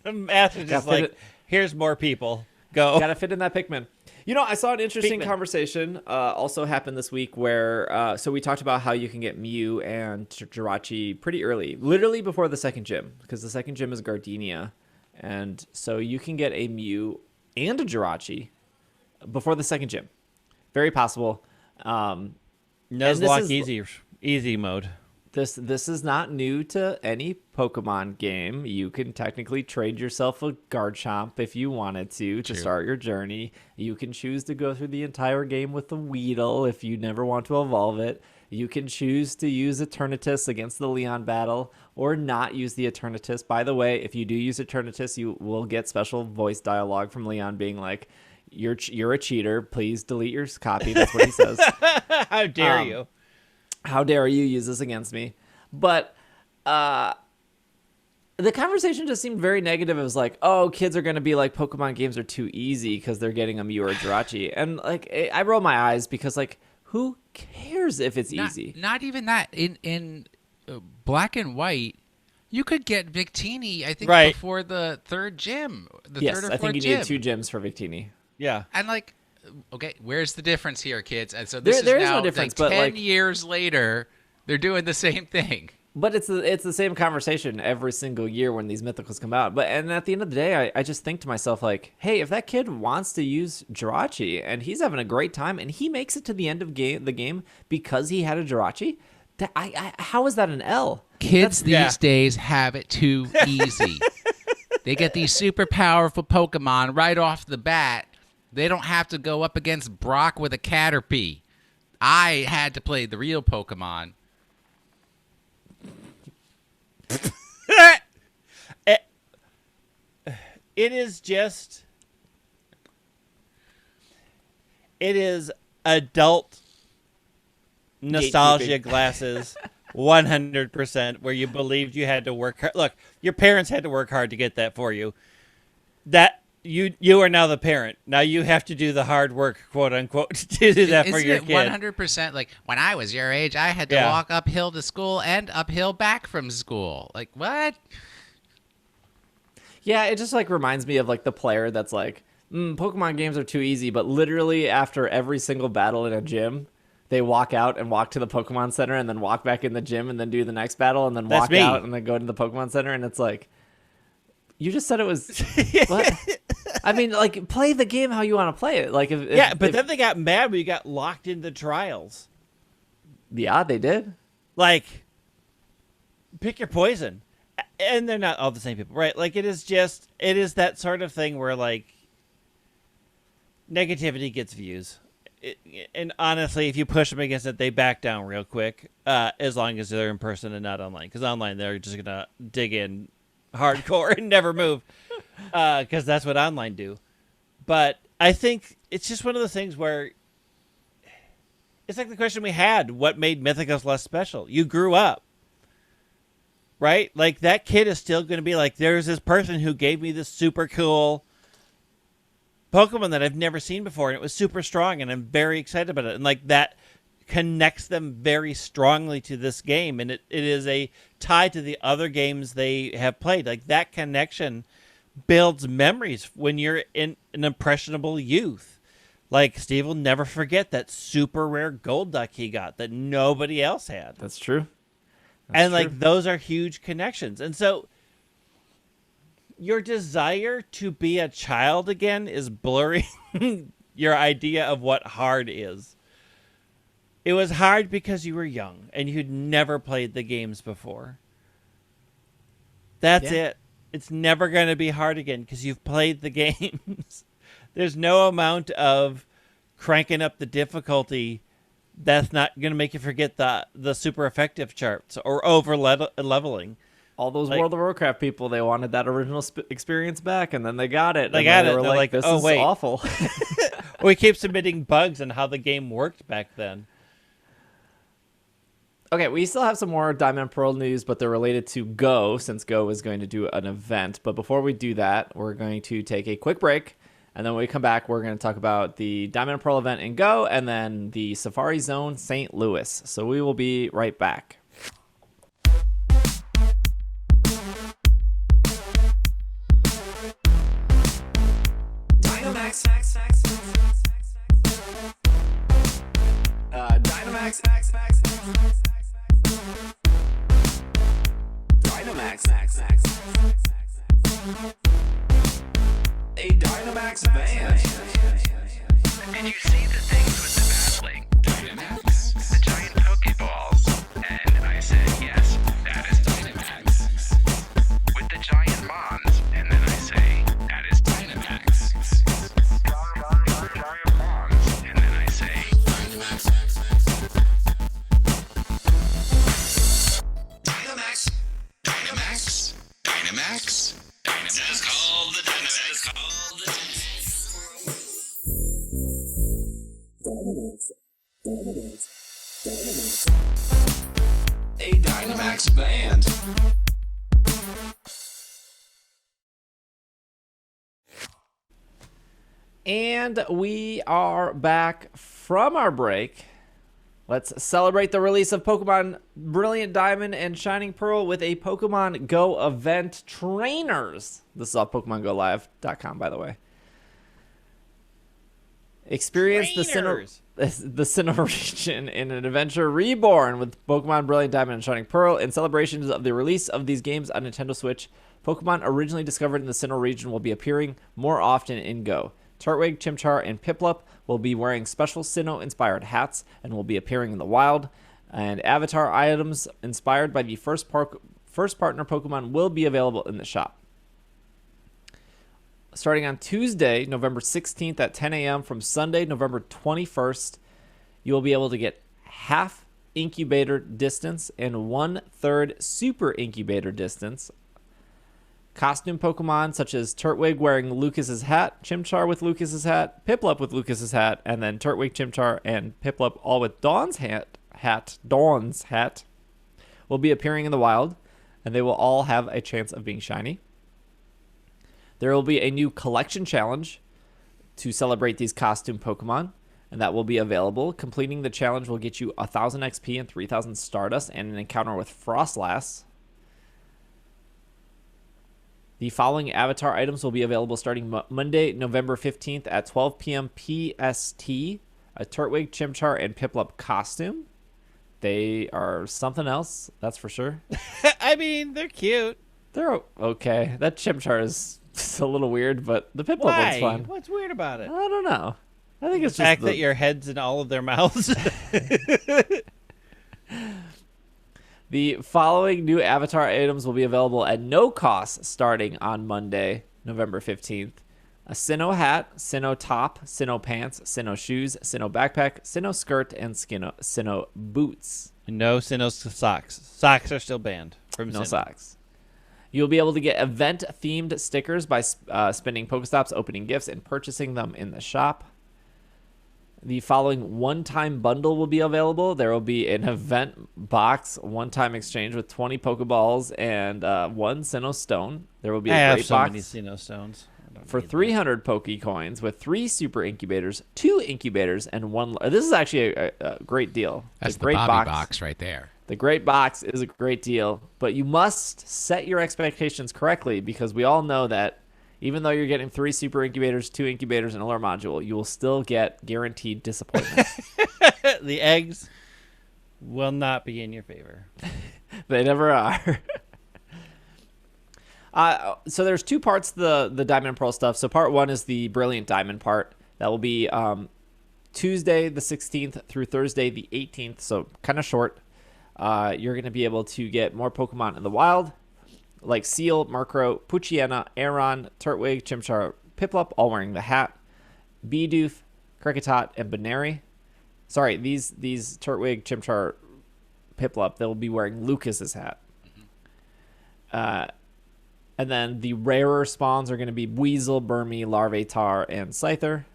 Masters is like, here's more people. Go. Gotta fit in that Pikmin. You know, I saw an interesting Pikmin. conversation also happened this week where, so we talked about how you can get Mew and Jirachi pretty early, literally before the second gym, because the second gym is Gardenia. And so you can get a Mew and a Jirachi before the second gym. Very possible. Nuzlocke easy mode. This is not new to any Pokemon game. You can technically trade yourself a Garchomp if you wanted to True. start your journey. You can choose to go through the entire game with the Weedle if you never want to evolve it. You can choose to use Eternatus against the Leon battle or not use the Eternatus. By the way, if you do use Eternatus, you will get special voice dialogue from Leon being like, you're a cheater. Please delete your copy. That's what he says. How dare you? How dare you use this against me? But the conversation just seemed very negative. It was like, oh, kids are going to be like, Pokemon games are too easy because they're getting a Mew or a Jirachi. And like, I roll my eyes because like, who cares if it's easy? Not even that. In Black and White, you could get Victini, I think, Right. before the third gym. The Yes, third or I fourth think you gym. need 2 gyms for Victini. Yeah. And like, okay, where's the difference here, kids? And so this There is is now no difference, like but 10 like, years later, they're doing the same thing. but it's the same conversation every single year when these mythicals come out. And at the end of the day, I just think to myself like, hey, if that kid wants to use Jirachi and he's having a great time and he makes it to the end of the game because he had a Jirachi, how is that an L? Kids these yeah. days have it too easy. They get these super powerful Pokemon right off the bat. They don't have to go up against Brock with a Caterpie. I had to play the real Pokemon. It is adult nostalgia Gatekeeping. glasses 100%, where you believed you had to work hard. Look, your parents had to work hard to get that for you. That you are now the parent. Now you have to do the hard work, quote unquote, to do that for Isn't your it kid. 100% like when I was your age, I had to Yeah. walk uphill to school and uphill back from school. Like, what? Yeah, it just like reminds me of like the player that's like, Pokemon games are too easy, but literally after every single battle in a gym, they walk out and walk to the Pokemon Center and then walk back in the gym and then do the next battle and then That's walk me. out and then go to the Pokemon Center, and it's like, you just said it was what? I mean, like, play the game how you want to play it. Like, if then they got mad when you got locked into trials. Yeah, they did. Like, pick your poison. And they're not all the same people, right? Like, it is that sort of thing where, like, negativity gets views. And honestly, if you push them against it, they back down real quick, as long as they're in person and not online. Because online, they're just going to dig in hardcore and never move, because that's what online do. But I think it's just one of the things where it's like the question we had, what made Mythicus less special? You grew up. Right? Like, that kid is still going to be like, there's this person who gave me this super cool Pokemon that I've never seen before, and it was super strong, and I'm very excited about it. And, like, that connects them very strongly to this game, and it is a tie to the other games they have played. Like, that connection builds memories when you're in an impressionable youth. Like, Steve will never forget that super rare gold duck he got that nobody else had. That's true. And, like, those are huge connections. And so your desire to be a child again is blurring your idea of what hard is. It was hard because you were young and you'd never played the games before. That's it. It's never going to be hard again because you've played the games. There's no amount of cranking up the difficulty that's not going to make you forget the super effective charts or over leveling. All those Like, World of Warcraft people, they wanted that original experience back, and then they got it. They and got they it. were They're like, this oh, is wait. awful. We keep submitting bugs and how the game worked back then. Okay, we still have some more Diamond and Pearl news, but they're related to Go, since Go is going to do an event. But before we do that, we're going to take a quick break. And then when we come back, we're going to talk about the Diamond and Pearl event in Go and then the Safari Zone St. Louis. So we will be right back. Dynamax. Dynamax. A Dynamax van. Did you see the things with the battling? Dynamax. The giant Pokeballs. And I said, yes, that is Dynamax. With the giant Mons. And then I say, that is Dynamax. Giant Mons. And then I say, Dynamax. Dynamax. Dynamax. Dynamax. Dynamax. It's called the Dynamax. It's called the A Dynamax band. And we are back from our break. Let's celebrate the release of Pokemon Brilliant Diamond and Shining Pearl with a Pokemon Go event trainers. This is off PokemonGoLive.com, by the way. Experience the Sinnoh region in an adventure reborn with Pokemon Brilliant Diamond and Shining Pearl in celebrations of the release of these games on Nintendo Switch. Pokemon originally discovered in the Sinnoh region will be appearing more often in Go. Turtwig, Chimchar, and Piplup will be wearing special Sinnoh-inspired hats and will be appearing in the wild. And avatar items inspired by the first partner Pokemon will be available in the shop. Starting on Tuesday, November 16th at 10 a.m. from Sunday, November 21st, you will be able to get half incubator distance and 1/3 super incubator distance. Costume Pokemon such as Turtwig wearing Lucas's hat, Chimchar with Lucas's hat, Piplup with Lucas's hat, and then Turtwig, Chimchar, and Piplup all with Dawn's hat will be appearing in the wild, and they will all have a chance of being shiny. There will be a new collection challenge to celebrate these costume Pokemon, and that will be available. Completing the challenge will get you 1,000 XP and 3,000 Stardust and an encounter with Frostlass. The following avatar items will be available starting Monday, November 15th at 12 p.m. PST. A Turtwig, Chimchar, and Piplup costume. They are something else, that's for sure. I mean, they're cute. They're okay. That Chimchar is a little weird, but the Piplup Why? one's fun. What's weird about it? I don't know. I think The it's fact just that your head's in all of their mouths. The following new avatar items will be available at no cost starting on Monday, November 15th. A Sinnoh hat, Sinnoh top, Sinnoh pants, Sinnoh shoes, Sinnoh backpack, Sinnoh skirt, and Sinnoh boots. No Sinnoh socks. Socks are still banned from No Sinnoh. socks. You'll be able to get event-themed stickers by spending Pokestops, opening gifts, and purchasing them in the shop. The following one-time bundle will be available. There will be an event box, one-time exchange with 20 Pokeballs and one Sinnoh Stone. There will be I a have great so box many Sinnoh stones. I don't for need 300 Pokecoins with 3 Super Incubators, 2 Incubators, and 1... This is actually a great deal. That's a the great Bobby box right there. The great box is a great deal, but you must set your expectations correctly because we all know that even though you're getting 3 Super Incubators, 2 Incubators, and a lure module, you will still get guaranteed disappointment. that. The eggs will not be in your favor. They never are. So there's 2 parts to the Diamond and Pearl stuff. So part 1 is the Brilliant Diamond part. That will be Tuesday the 16th through Thursday the 18th, so kind of short. You're going to be able to get more Pokemon in the wild, like Seal, Murkrow, Poochyena, Aron, Turtwig, Chimchar, Piplup, all wearing the hat, Bidoof, Kricketot, and Baneri. Sorry, these Turtwig, Chimchar, Piplup, they'll be wearing Lucas's hat. And then the rarer spawns are going to be Weasel, Burmy, Larvitar, and Scyther.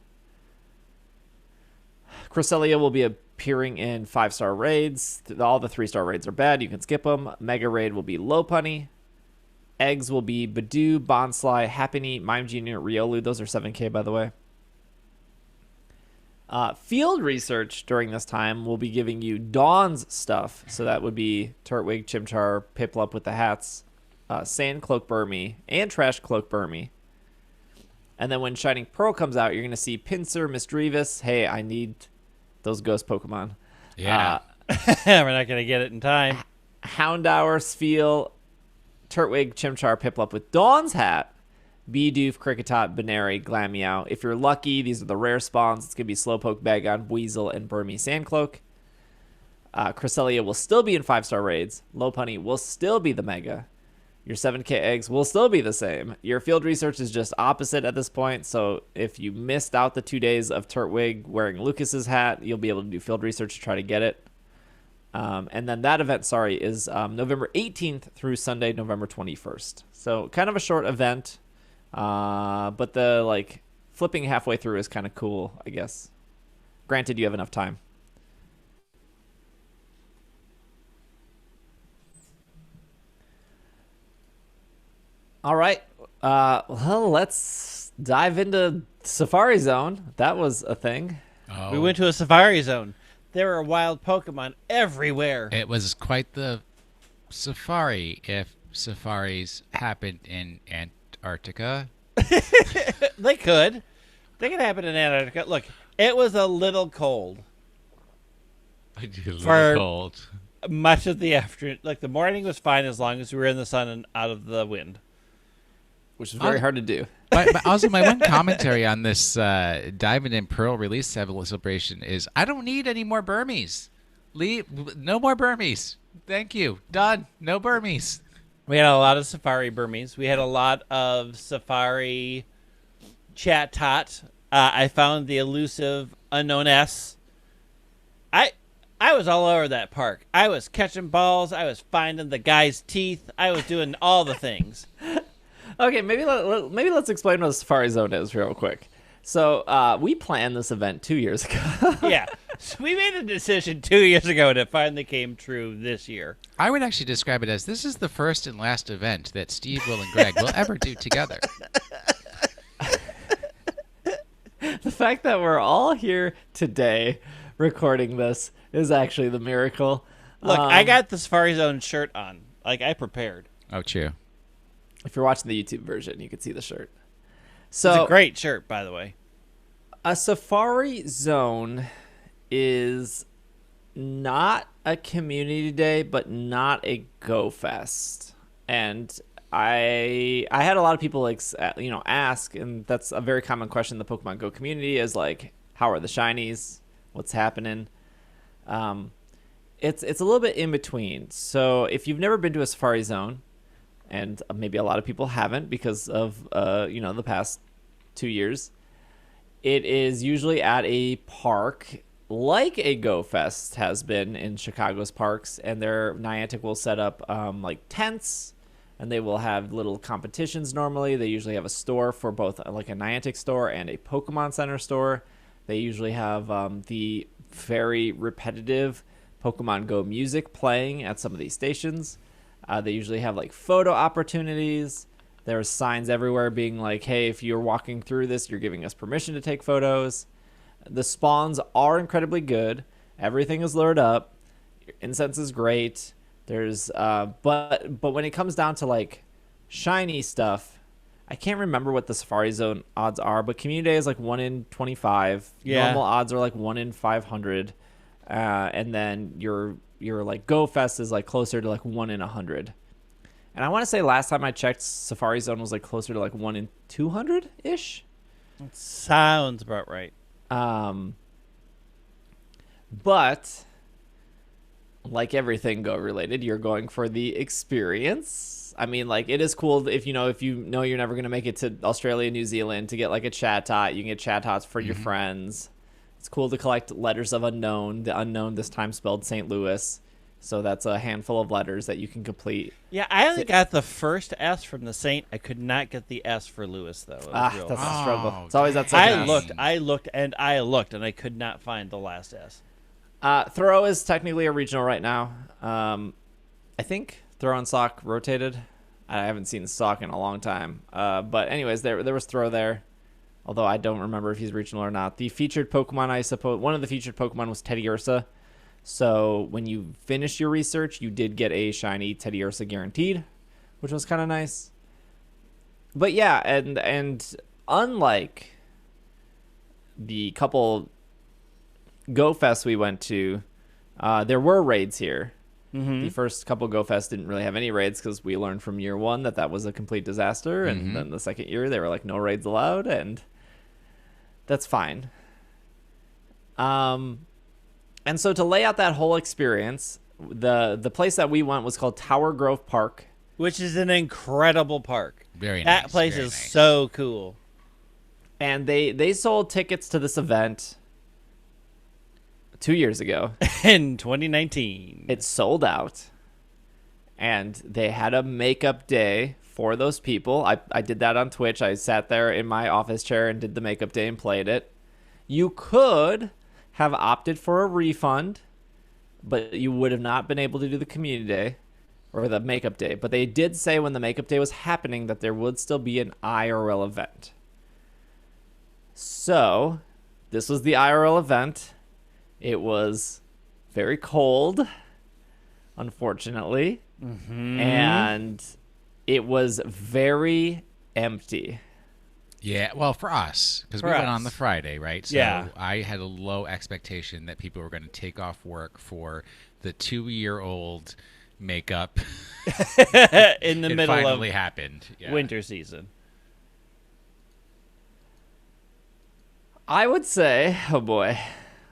Cresselia will be appearing in 5-star raids. All the 3-star raids are bad. You can skip them. Mega raid will be Lopunny. Eggs will be Badoo, Bonsly, Happiny, Mime Jr., Riolu. Those are 7K, by the way. Field research during this time will be giving you Dawn's stuff. So that would be Turtwig, Chimchar, Piplup with the hats, Sand Cloak Burmy, and Trash Cloak Burmy. And then when Shining Pearl comes out, you're going to see Pinsir, Misdreavus. Hey, I need those ghost Pokemon. Yeah. We're not going to get it in time. Houndour, Spheal, Turtwig, Chimchar, Piplup with Dawn's hat, Bidoof, Kricketot, Baneri, Glameow. If you're lucky, these are the rare spawns. It's going to be Slowpoke, Bagon, Weasel, and Burmy Sandcloak. Cresselia will still be in 5-star raids. Lopunny will still be the Mega. Your 7K eggs will still be the same. Your field research is just opposite at this point, so if you missed out the 2 days of Turtwig wearing Lucas's hat, you'll be able to do field research to try to get it. And then that event, is November 18th through Sunday, November 21st. So kind of a short event, but the flipping halfway through is kind of cool, I guess. Granted, you have enough time. All right. Well, let's dive into Safari Zone. That was a thing. Oh, We went to a safari zone. There are wild Pokemon everywhere. It was quite the safari if safaris happened in Antarctica. They could. They could happen in Antarctica. Look, it was a little cold. A little For- cold. Much of the afternoon. Like, the morning was fine as long as we were in the sun and out of the wind. Which is very hard to do. But also, my one commentary on this Diamond and Pearl release celebration is I don't need any more Burmies. No more Burmies. Thank you. Done. No Burmies. We had a lot of safari Burmese. We had a lot of safari Chatot. I found the elusive Unknown S. I was all over that park. I was catching balls. I was finding the guy's teeth. I was doing all the things. Okay, maybe let's explain what a Safari Zone is real quick. So we planned this event 2 years ago. Yeah. So we made a decision 2 years ago, and it finally came true this year. I would actually describe it as this is the first and last event that Steve, Will, and Greg will ever do together. The fact that we're all here today recording this is actually the miracle. Look, I got the Safari Zone shirt on. Like, I prepared. Oh, true. If you're watching the YouTube version, you can see the shirt. It's So a great shirt, by the way. a Safari Zone is not a community day, but not a Go Fest. And I had a lot of people ask, and that's a very common question in the Pokemon Go community is like, how are the shinies? What's happening? It's a little bit in between. So if you've never been to a Safari Zone, and maybe a lot of people haven't because of the past 2 years, it is usually at a park like a Go Fest has been in Chicago's parks, and their Niantic will set up like tents, and they will have little competitions normally. They usually have a store for both like a Niantic store and a Pokemon Center store. They usually have the very repetitive Pokemon Go music playing at some of these stations. They usually have like photo opportunities. There's signs everywhere being like, hey, if you're walking through this, you're giving us permission to take photos. The spawns are incredibly good. Everything is lured up. Your incense is great. There's but when it comes down to like shiny stuff, I can't remember what the Safari Zone odds are, but Community Day is like 1 in 25. Yeah. Normal odds are like 1 in 500. And then your like Go Fest is like closer to like 1 in 100. And I want to say last time I checked, Safari Zone was like closer to like 1 in 200 ish. Sounds about right. But like everything Go related, you're going for the experience. I mean, like, it is cool if you know you're never going to make it to Australia, New Zealand to get like a Chatot. You can get Chatots for your friends. It's cool to collect letters of unknown. The unknown this time spelled St. Louis. So that's a handful of letters that you can complete. Yeah, I only got the first S from the Saint. I could not get the S for Lewis, though. That's real a hard. struggle. It's always that second I S. looked, and I could not find the last S. Throw is technically a regional right now. I think Throw and Sock rotated. I haven't seen Sock in a long time. But anyways, there was Throw there. Although I don't remember if he's regional or not. The featured Pokemon, I suppose, one of the featured Pokemon was Teddiursa. So when you finish your research, you did get a shiny Teddiursa guaranteed, which was kind of nice. But yeah, and unlike the couple Go Fests we went to, there were raids here. The first couple Go Fests didn't really have any raids because we learned from year one that was a complete disaster. And then the second year, they were like, no raids allowed. And that's fine. And so to lay out that whole experience, the place that we went was called Tower Grove Park. Which is an incredible park. Very nice. That place very is nice. so cool. And they sold tickets to this event 2 years ago. In 2019. It sold out. And they had a makeup day for those people. I did that on Twitch. I sat there in my office chair and did the makeup day and played it. You could have opted for a refund, but you would have not been able to do the community day or the makeup day. But they did say when the makeup day was happening that there would still be an IRL event. So this was the IRL event. It was very cold, unfortunately, and it was very empty. Yeah, well, for us, because we For went us. on the Friday, right? So Yeah. I had a low expectation that people were going to take off work for the 2-year-old makeup. In the It middle of finally happened. Yeah. winter season. I would say, oh boy.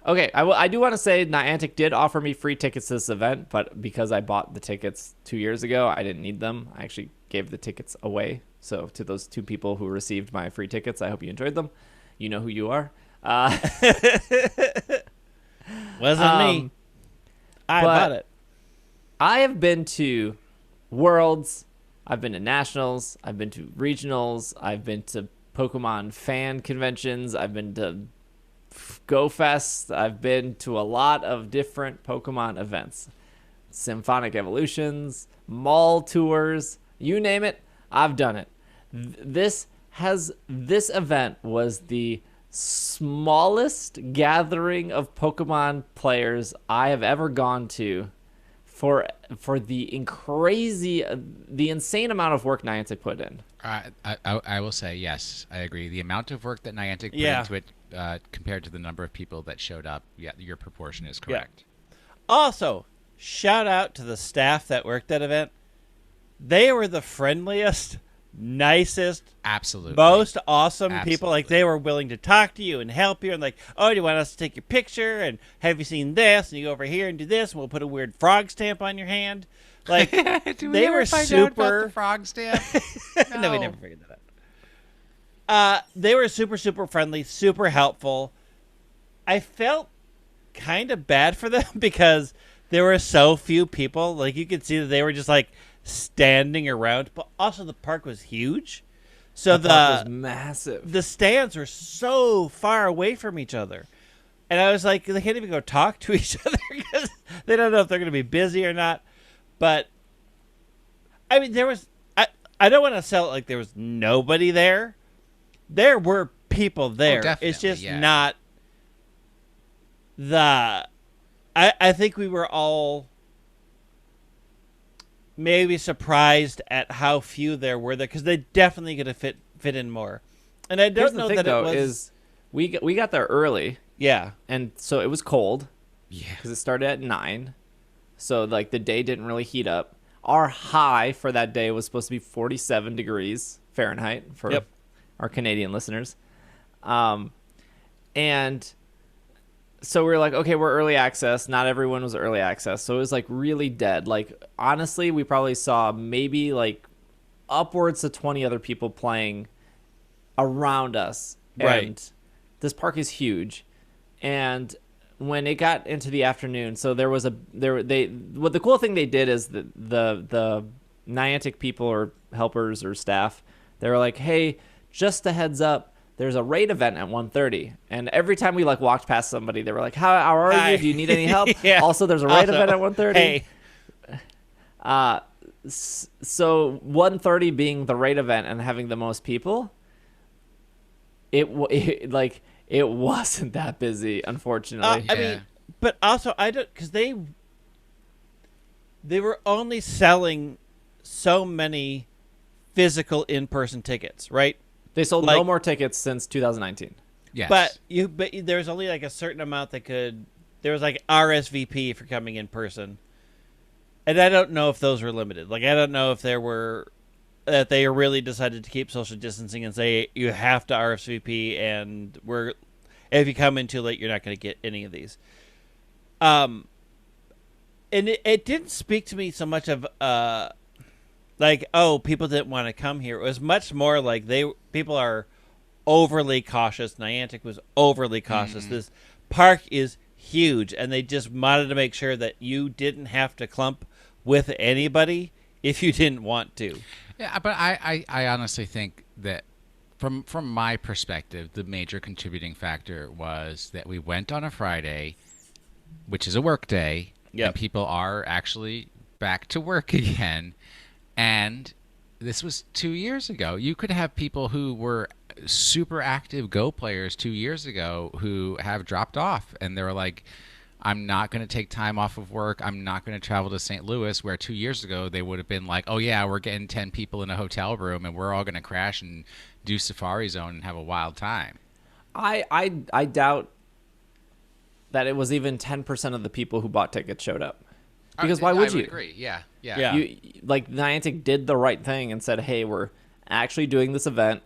Okay, I do want to say Niantic did offer me free tickets to this event, but because I bought the tickets 2 years ago, I didn't need them. I actually gave the tickets away. So to those 2 people who received my free tickets, I hope you enjoyed them. You know who you are. Wasn't me. I but- bought it. I have been to Worlds. I've been to Nationals. I've been to Regionals. I've been to Pokemon fan conventions. I've been to Go Fest. I've been to a lot of different Pokemon events. Symphonic Evolutions, mall tours, you name it, I've done it. This event was the smallest gathering of Pokemon players I have ever gone to for the insane amount of work Niantic put in. I will say yes, I agree. The amount of work that Niantic put into it compared to the number of people that showed up, your proportion is correct. Also, shout out to the staff that worked that event. They were the friendliest, nicest, Absolutely, most awesome people. Absolutely. Like, they were willing to talk to you and help you, and like, oh, do you want us to take your picture? And have you seen this? And you go over here and do this, and we'll put a weird frog stamp on your hand. Like, Did we they ever were find super. out about the frog stamp? No, we never figured that out. They were super, super friendly, super helpful. I felt kind of bad for them because there were so few people. Like, you could see that they were just like standing around, but also the park was huge, so The park was massive. the stands were so far away from each other, and I was like, they can't even go talk to each other because they don't know if they're going to be busy or not. But I mean, there was I don't want to sell it like there was nobody there. There were people there. It's just not the. I think we were all maybe surprised at how few there were there, because they definitely could have fit in more. And I don't know that it was. Is we got there early, Yeah. and so it was cold. Yeah. Because it started at 9, so like the day didn't really heat up. Our high for that day was supposed to be 47 degrees Fahrenheit for our Canadian listeners, and so we were like, okay, we're early access. Not everyone was early access, so it was like really dead. Like, honestly, we probably saw maybe like upwards of 20 other people playing around us. Right. And this park is huge, and when it got into the afternoon, so the cool thing they did is the Niantic people or helpers or staff, they were like, hey, just a heads up, there's a raid event at 1:30. And every time we like walked past somebody, they were like, how are you? Do you need any help? Yeah. Also, there's a raid event at 1:30. Hey. So 1:30 being the raid event and having the most people, it wasn't that busy, unfortunately. I mean, but also I don't, because they were only selling so many physical in-person tickets, right? They sold like- no more tickets since 2019. Yes. But there's only like a certain amount that could. There was like RSVP for coming in person, and I don't know if those were limited. Like, I don't know if there were that they really decided to keep social distancing and say you have to RSVP, and if you come in too late, you're not going to get any of these. And it didn't speak to me so much of like, oh, people didn't want to come here. It was much more like people are overly cautious. Niantic was overly cautious. This park is huge, and they just wanted to make sure that you didn't have to clump with anybody if you didn't want to. Yeah, but I honestly think that from my perspective, the major contributing factor was that we went on a Friday, which is a work day, and people are actually back to work again. And this was 2 years ago. You could have people who were super active Go players 2 years ago who have dropped off, and they were like, I'm not going to take time off of work. I'm not going to travel to St. Louis, where 2 years ago they would have been like, oh, yeah, we're getting 10 people in a hotel room, and we're all going to crash and do Safari Zone and have a wild time. I doubt that it was even 10% of the people who bought tickets showed up. Because why would you? I would agree. Yeah. You, like, Niantic did the right thing and said, hey, we're actually doing this event.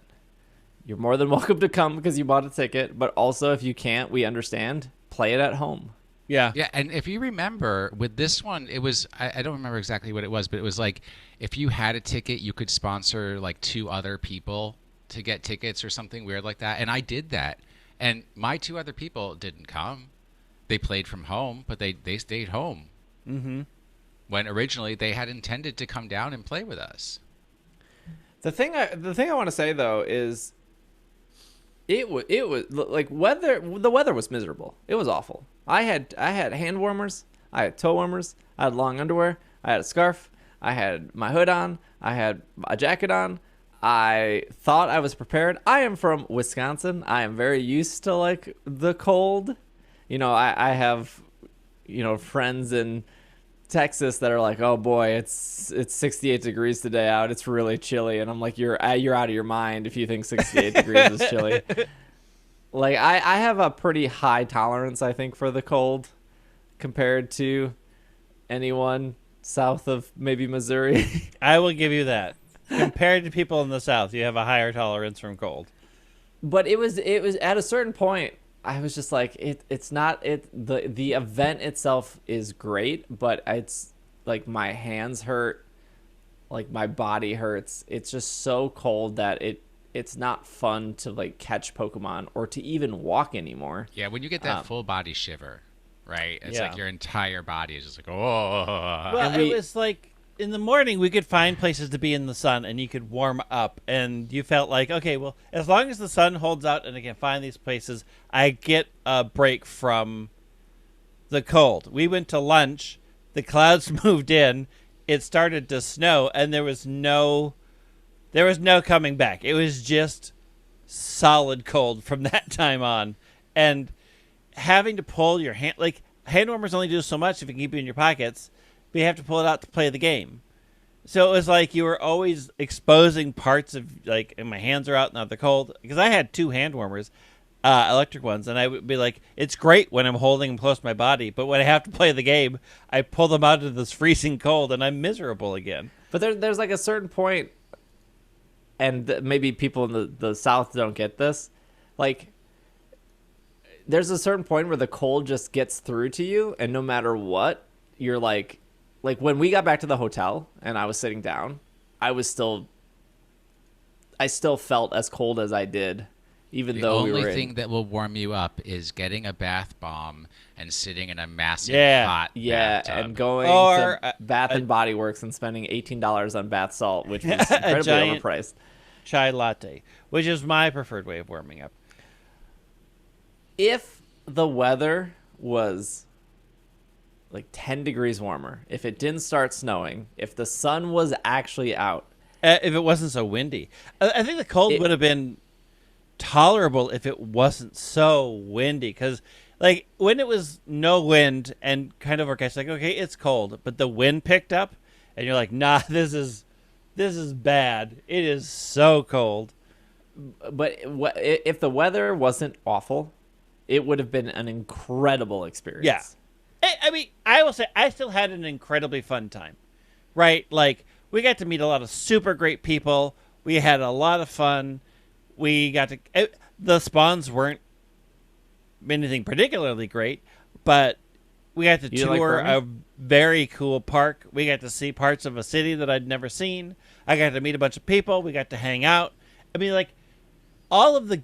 You're more than welcome to come because you bought a ticket. But also, if you can't, we understand. Play it at home. Yeah. Yeah, and if you remember, with this one, it was, I don't remember exactly what it was, but it was like, if you had a ticket, you could sponsor like 2 other people to get tickets or something weird like that. And I did that. And my 2 other people didn't come. They played from home, but they stayed home. Mm-hmm. When originally they had intended to come down and play with us. The thing I want to say though is, it was like the weather was miserable. It was awful. I had hand warmers, I had toe warmers, I had long underwear, I had a scarf, I had my hood on, I had a jacket on. I thought I was prepared. I am from Wisconsin. I am very used to like the cold. You know, I have, you know, friends in Texas that are like, oh boy, it's 68 degrees today out. It's really chilly, and I'm like, you're out of your mind if you think 68 degrees is chilly. Like I have a pretty high tolerance, I think, for the cold compared to anyone south of maybe Missouri. I will give you that. Compared to people in the South, you have a higher tolerance from cold. But it was at a certain point, I was just like, it's not it. The event itself is great, but it's like my hands hurt, like my body hurts. It's just so cold that it's not fun to like catch Pokemon or to even walk anymore. Yeah, when you get that full body shiver, right? It's Yeah. like your entire body is just like, oh. Well, And we- it was like in the morning we could find places to be in the sun and you could warm up, and you felt like, okay, well, as long as the sun holds out and I can find these places, I get a break from the cold. We went to lunch, the clouds moved in, it started to snow, and there was no coming back. It was just solid cold from that time on. And having to pull your hand, like, hand warmers only do so much if you can keep it in your pockets, but you have to pull it out to play the game. So it was like you were always exposing parts of, like, and my hands are out now they're cold. Because I had 2 hand warmers, electric ones, and I would be like, it's great when I'm holding them close to my body, but when I have to play the game, I pull them out of this freezing cold and I'm miserable again. But there's like a certain point, and maybe people in the South don't get this. Like, there's a certain point where the cold just gets through to you, and no matter what, you're like when we got back to the hotel and I was sitting down, I still felt as cold as I did, even The though we only were thing that will warm you up is getting a bath bomb and sitting in a massive Yeah. hot bathtub. and going Or, to Bath and Body Works and spending $18 on bath salt, which was incredibly giant- overpriced. Chai latte, which is my preferred way of warming up. If the weather was like 10 degrees warmer, if it didn't start snowing, if the sun was actually out, If it wasn't so windy. I think the cold would have been tolerable if it wasn't so windy. Because, like, when it was no wind and kind of okay, it's like, okay, it's cold, but the wind picked up, and you're like, nah, this is bad. It is so cold. but if the weather wasn't awful, it would have been an incredible experience. Yeah. I mean, I will say I still had an incredibly fun time, right? Like, we got to meet a lot of super great people. We had a lot of fun. We got to... the spawns weren't anything particularly great, but we got to You like tour Burma? a very cool park. We got to see parts of a city that I'd never seen. I got to meet a bunch of people. We got to hang out. I mean, like, all of the...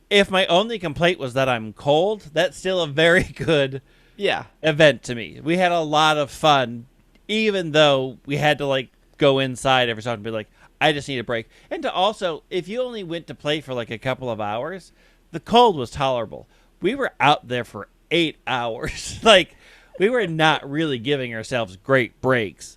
If my only complaint was that I'm cold, that's still a very good... Yeah. event to me. We had a lot of fun, even though we had to like go inside every so often and be like, I just need a break. And to also, if you only went to play for like a couple of hours, the cold was tolerable. We were out there for 8 hours. Like, we were not really giving ourselves great breaks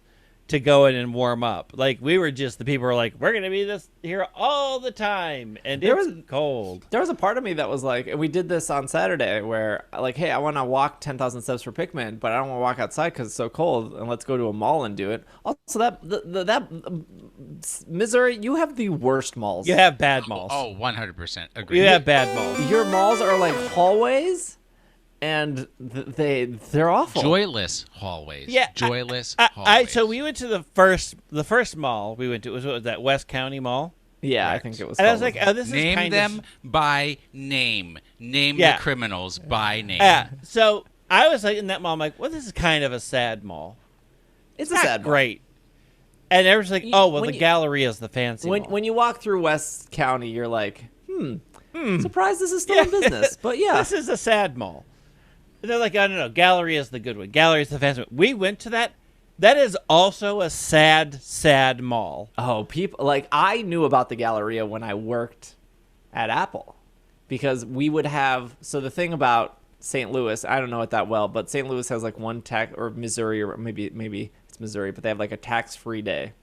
to go in and warm up. Like, we were just the people who were like, we're going to be this here all the time, and There it's was- cold. There was a part of me that was like, and we did this on Saturday, where like, hey, I want to walk 10,000 steps for Pikmin, but I don't want to walk outside because it's so cold, and let's go to a mall and do it. Also, that Missouri, you have the worst malls. You have bad malls. Oh, 100% agree. You have bad malls. Your malls are like hallways, and they're awful. Joyless hallways. Yeah, Joyless so hallways. we went to the first mall we went to was what was that, West County Mall? Yeah, I Correct. think it was. And I was called- like, oh, this is Name kind them of by name. Name Yeah. the criminals by name. yeah. So I was like in that mall, I'm like, well, this is kind of a sad mall. it's a Not sad mall. great. And everyone's like, oh, well, When the you- Galleria is the fancy mall. When you walk through West County, you're like, surprised this is still in Yeah. business. But yeah, This is a sad mall. And they're like, oh, no, Galleria is the good one. Galleria is the fancy one. We went to that. That is also a sad, sad mall. oh, people like I knew about the Galleria when I worked at Apple, because we would have. So the thing about St. Louis, I don't know it that well, but St. Louis has like one tax, or Missouri, or maybe it's Missouri, but they have like a tax-free day.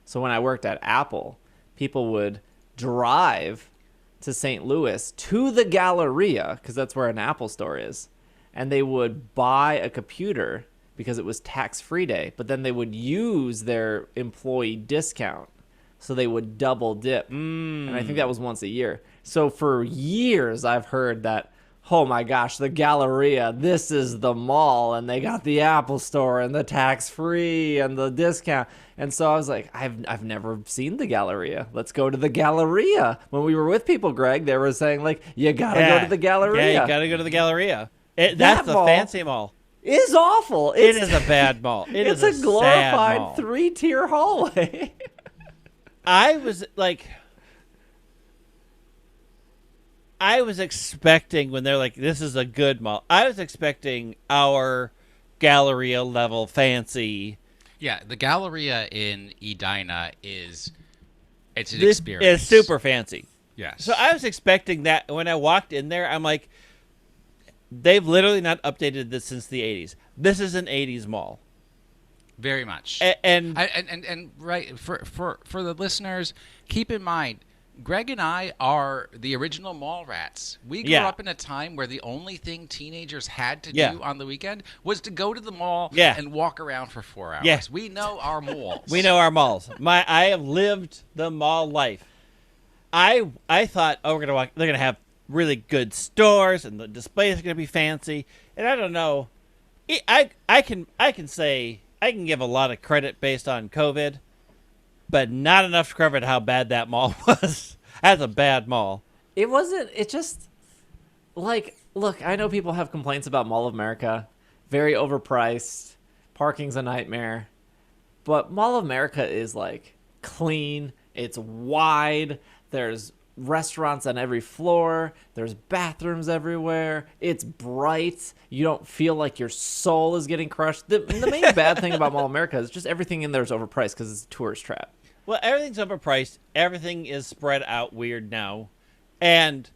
So when I worked at Apple, people would drive to St. Louis to the Galleria, because that's where an Apple store is, and they would buy a computer because it was tax-free day, but then they would use their employee discount. So they would double dip. And I think that was once a year. So for years, I've heard that, oh my gosh, the Galleria, this is the mall. And they got the Apple Store and the tax-free and the discount. And so I was like, I've never seen the Galleria. Let's go to the Galleria. When we were with people, Greg, they were saying, like, you got to go to the Galleria. Yeah, you got to go to the Galleria. That's the mall fancy mall. It's awful. It is a bad mall. It's is a glorified sad mall. 3-tier hallway. I was expecting when they're like, this is a good mall. I was expecting our Galleria level fancy. Yeah, the Galleria in Edina it's an experience. It's super fancy. Yes. So I was expecting that when I walked in there. I'm like, they've literally not updated this since the 80s. This is an 80s mall. Very much. And right for the listeners, keep in mind, Greg and I are the original mall rats. We grew up in a time where the only thing teenagers had to do on the weekend was to go to the mall and walk around for 4 hours. Yeah. We know our malls. We know our malls. I have lived the mall life. I thought, we're gonna walk. They're gonna have really good stores, and the displays are gonna be fancy. And I don't know. I can say I can give a lot of credit based on COVID, but not enough credit how bad that mall was. That's a bad mall. It wasn't. It just like, look, I know people have complaints about Mall of America, very overpriced, parking's a nightmare, but Mall of America is like clean. It's wide. There's restaurants on every floor. There's bathrooms everywhere. It's bright. You don't feel like your soul is getting crushed. The main bad thing about Mall of America is just everything in there is overpriced because it's a tourist trap. Well, everything's overpriced. Everything is spread out weird now. And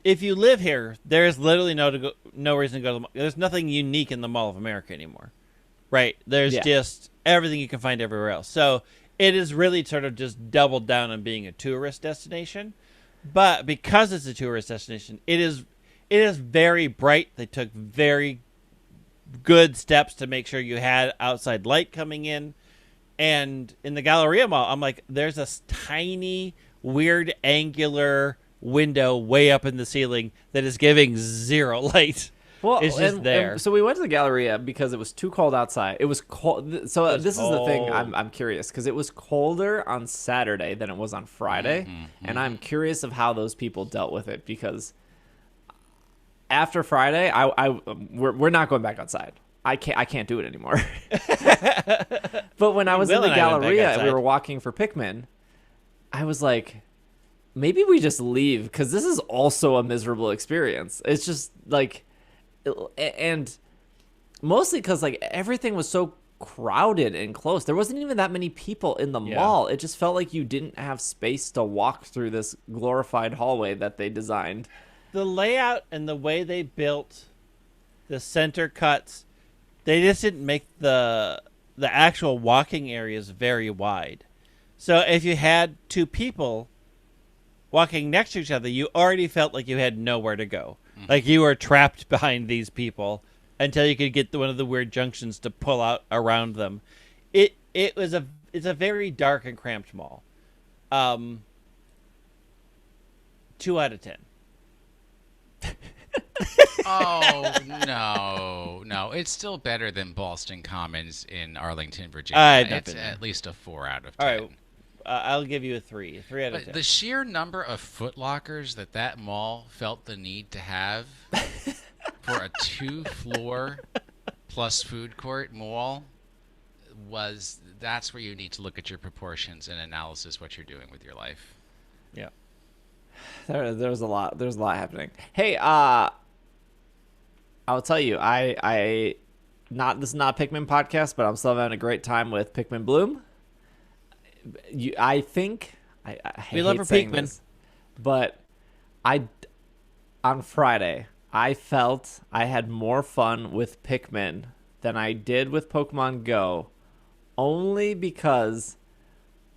if you live here, there's literally no reason to go to the mall. There's nothing unique in the Mall of America anymore. Right? There's just everything you can find everywhere else. So it is really sort of just doubled down on being a tourist destination. But because it's a tourist destination, it is very bright. They took very good steps to make sure you had outside light coming in. And in the Galleria Mall, I'm like, there's this tiny, weird, angular window way up in the ceiling that is giving zero light. Well, it's just there. And so we went to the Galleria because it was too cold outside. It was cold. So this is the thing. I'm curious because it was colder on Saturday than it was on Friday, and I'm curious of how those people dealt with it because after Friday, we're not going back outside. I can't do it anymore. But when I was in the Galleria and we were walking for Pikmin, I was like, maybe we just leave because this is also a miserable experience. It's just like. And mostly because like everything was so crowded and close. There wasn't even that many people in the mall. It just felt like you didn't have space to walk through this glorified hallway that they designed. The layout and the way they built the center cuts, they just didn't make the actual walking areas very wide. So if you had two people walking next to each other, you already felt like you had nowhere to go. Like you were trapped behind these people until you could get to one of the weird junctions to pull out around them. It's a very dark and cramped mall. 2 out of 10. Oh no! It's still better than Boston Commons in Arlington, Virginia. It's at least a 4 out of 10. All right. I'll give you a 3 out of 10. The sheer number of Foot Lockers that mall felt the need to have for a 2-floor plus food court mall that's where you need to look at your proportions and analysis what you're doing with your life. Yeah. There's a lot happening. Hey, I'll tell you, this is not a Pikmin podcast, but I'm still having a great time with Pikmin Bloom. I think I we love her Pikmin, this, but on Friday I felt I had more fun with Pikmin than I did with Pokemon Go, only because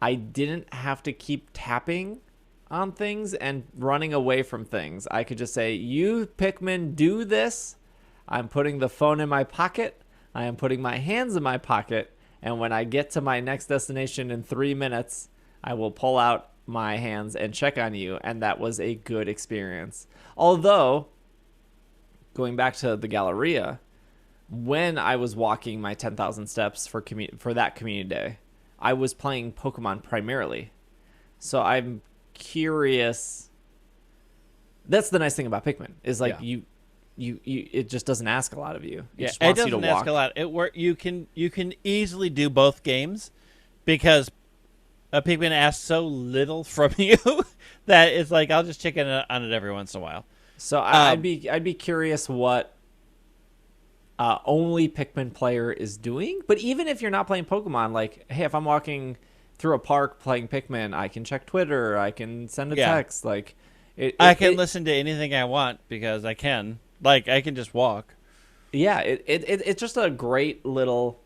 I didn't have to keep tapping on things and running away from things. I could just say, "You Pikmin, do this." I'm putting the phone in my pocket. I am putting my hands in my pocket, and when I get to my next destination in 3 minutes, I will pull out my hands and check on you, and that was a good experience. Although, going back to the Galleria, when I was walking my 10,000 steps for that community day, I was playing Pokemon primarily. So I'm curious. That's the nice thing about Pikmin is like you it just doesn't ask a lot of you. It just wants it you to doesn't ask walk. a lot. You can easily do both games because Pikmin asks so little from you that it's like I'll just check in on it every once in a while. So I'd be curious what only Pikmin player is doing. But even if you're not playing Pokemon, like, hey, if I'm walking through a park playing Pikmin, I can check Twitter, I can send a text, like I can listen to anything I want because I can. Like I can just walk. Yeah, it's just a great little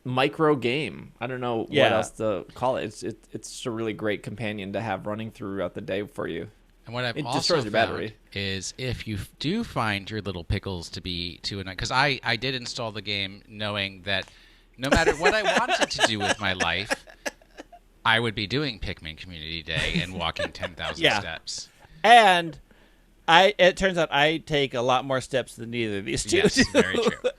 micro game. I don't know what else to call it. It's just a really great companion to have running throughout the day for you. And what I've It also destroys your found battery. is if you do find your little pickles to be too annoying, because I did install the game knowing that no matter what I wanted to do with my life, I would be doing Pikmin Community Day and walking 10,000 steps. And it turns out I take a lot more steps than either of these two. Yes, do. very true.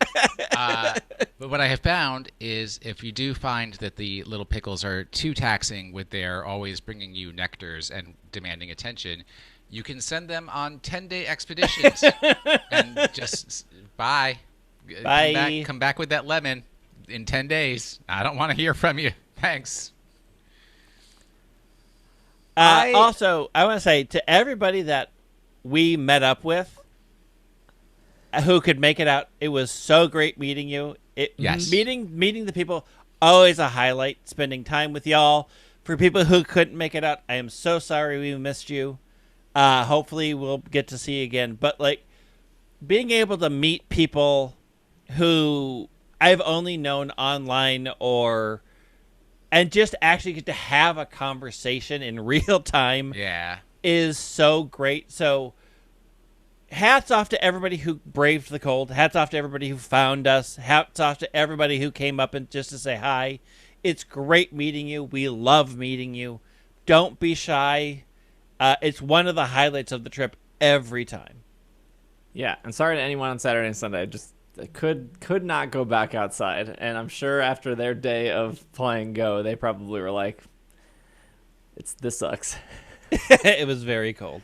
But what I have found is if you do find that the little pickles are too taxing with their always bringing you nectars and demanding attention, you can send them on 10-day expeditions and just bye. Come back with that lemon in 10 days. I don't want to hear from you. Thanks. Also, I want to say to everybody that we met up with who could make it out, it was so great meeting you. Meeting the people, always a highlight, spending time with y'all. For people who couldn't make it out, I am so sorry we missed you. Hopefully we'll get to see you again. But like being able to meet people who I've only known online and just actually get to have a conversation in real time is so great. So hats off to everybody who braved the cold. Hats off to everybody who found us. Hats off to everybody who came up and just to say hi. It's great meeting you. We love meeting you. Don't be shy. It's one of the highlights of the trip every time. Yeah, and sorry to anyone on Saturday and Sunday. I could not go back outside, and I'm sure after their day of playing Go, they probably were like, this sucks." It was very cold.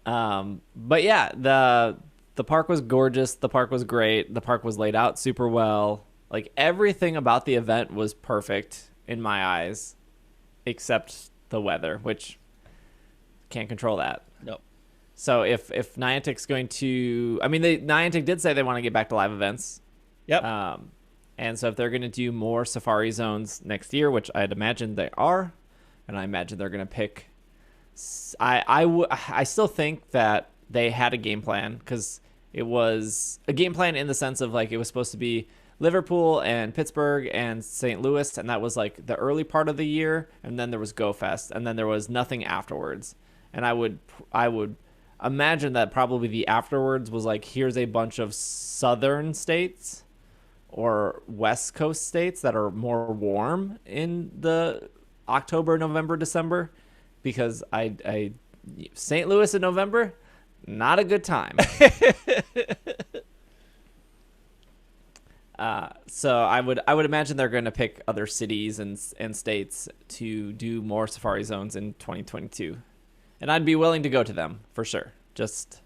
But yeah, the park was gorgeous. The park was great. The park was laid out super well. Like everything about the event was perfect in my eyes, except the weather, which can't control that. Nope. So if Niantic's going to, Niantic did say they want to get back to live events. Yep. And so if they're going to do more Safari Zones next year, which I'd imagine they are, and I imagine they're going to pick, I still think that they had a game plan, because it was a game plan in the sense of like it was supposed to be Liverpool and Pittsburgh and St. Louis, and that was like the early part of the year, and then there was Go Fest, and then there was nothing afterwards. And I would imagine that probably the afterwards was like, here's a bunch of southern states or West Coast states that are more warm in the October, November, December, because St. Louis in November, not a good time. So I would imagine they're going to pick other cities and states to do more Safari Zones in 2022, and I'd be willing to go to them for sure. Just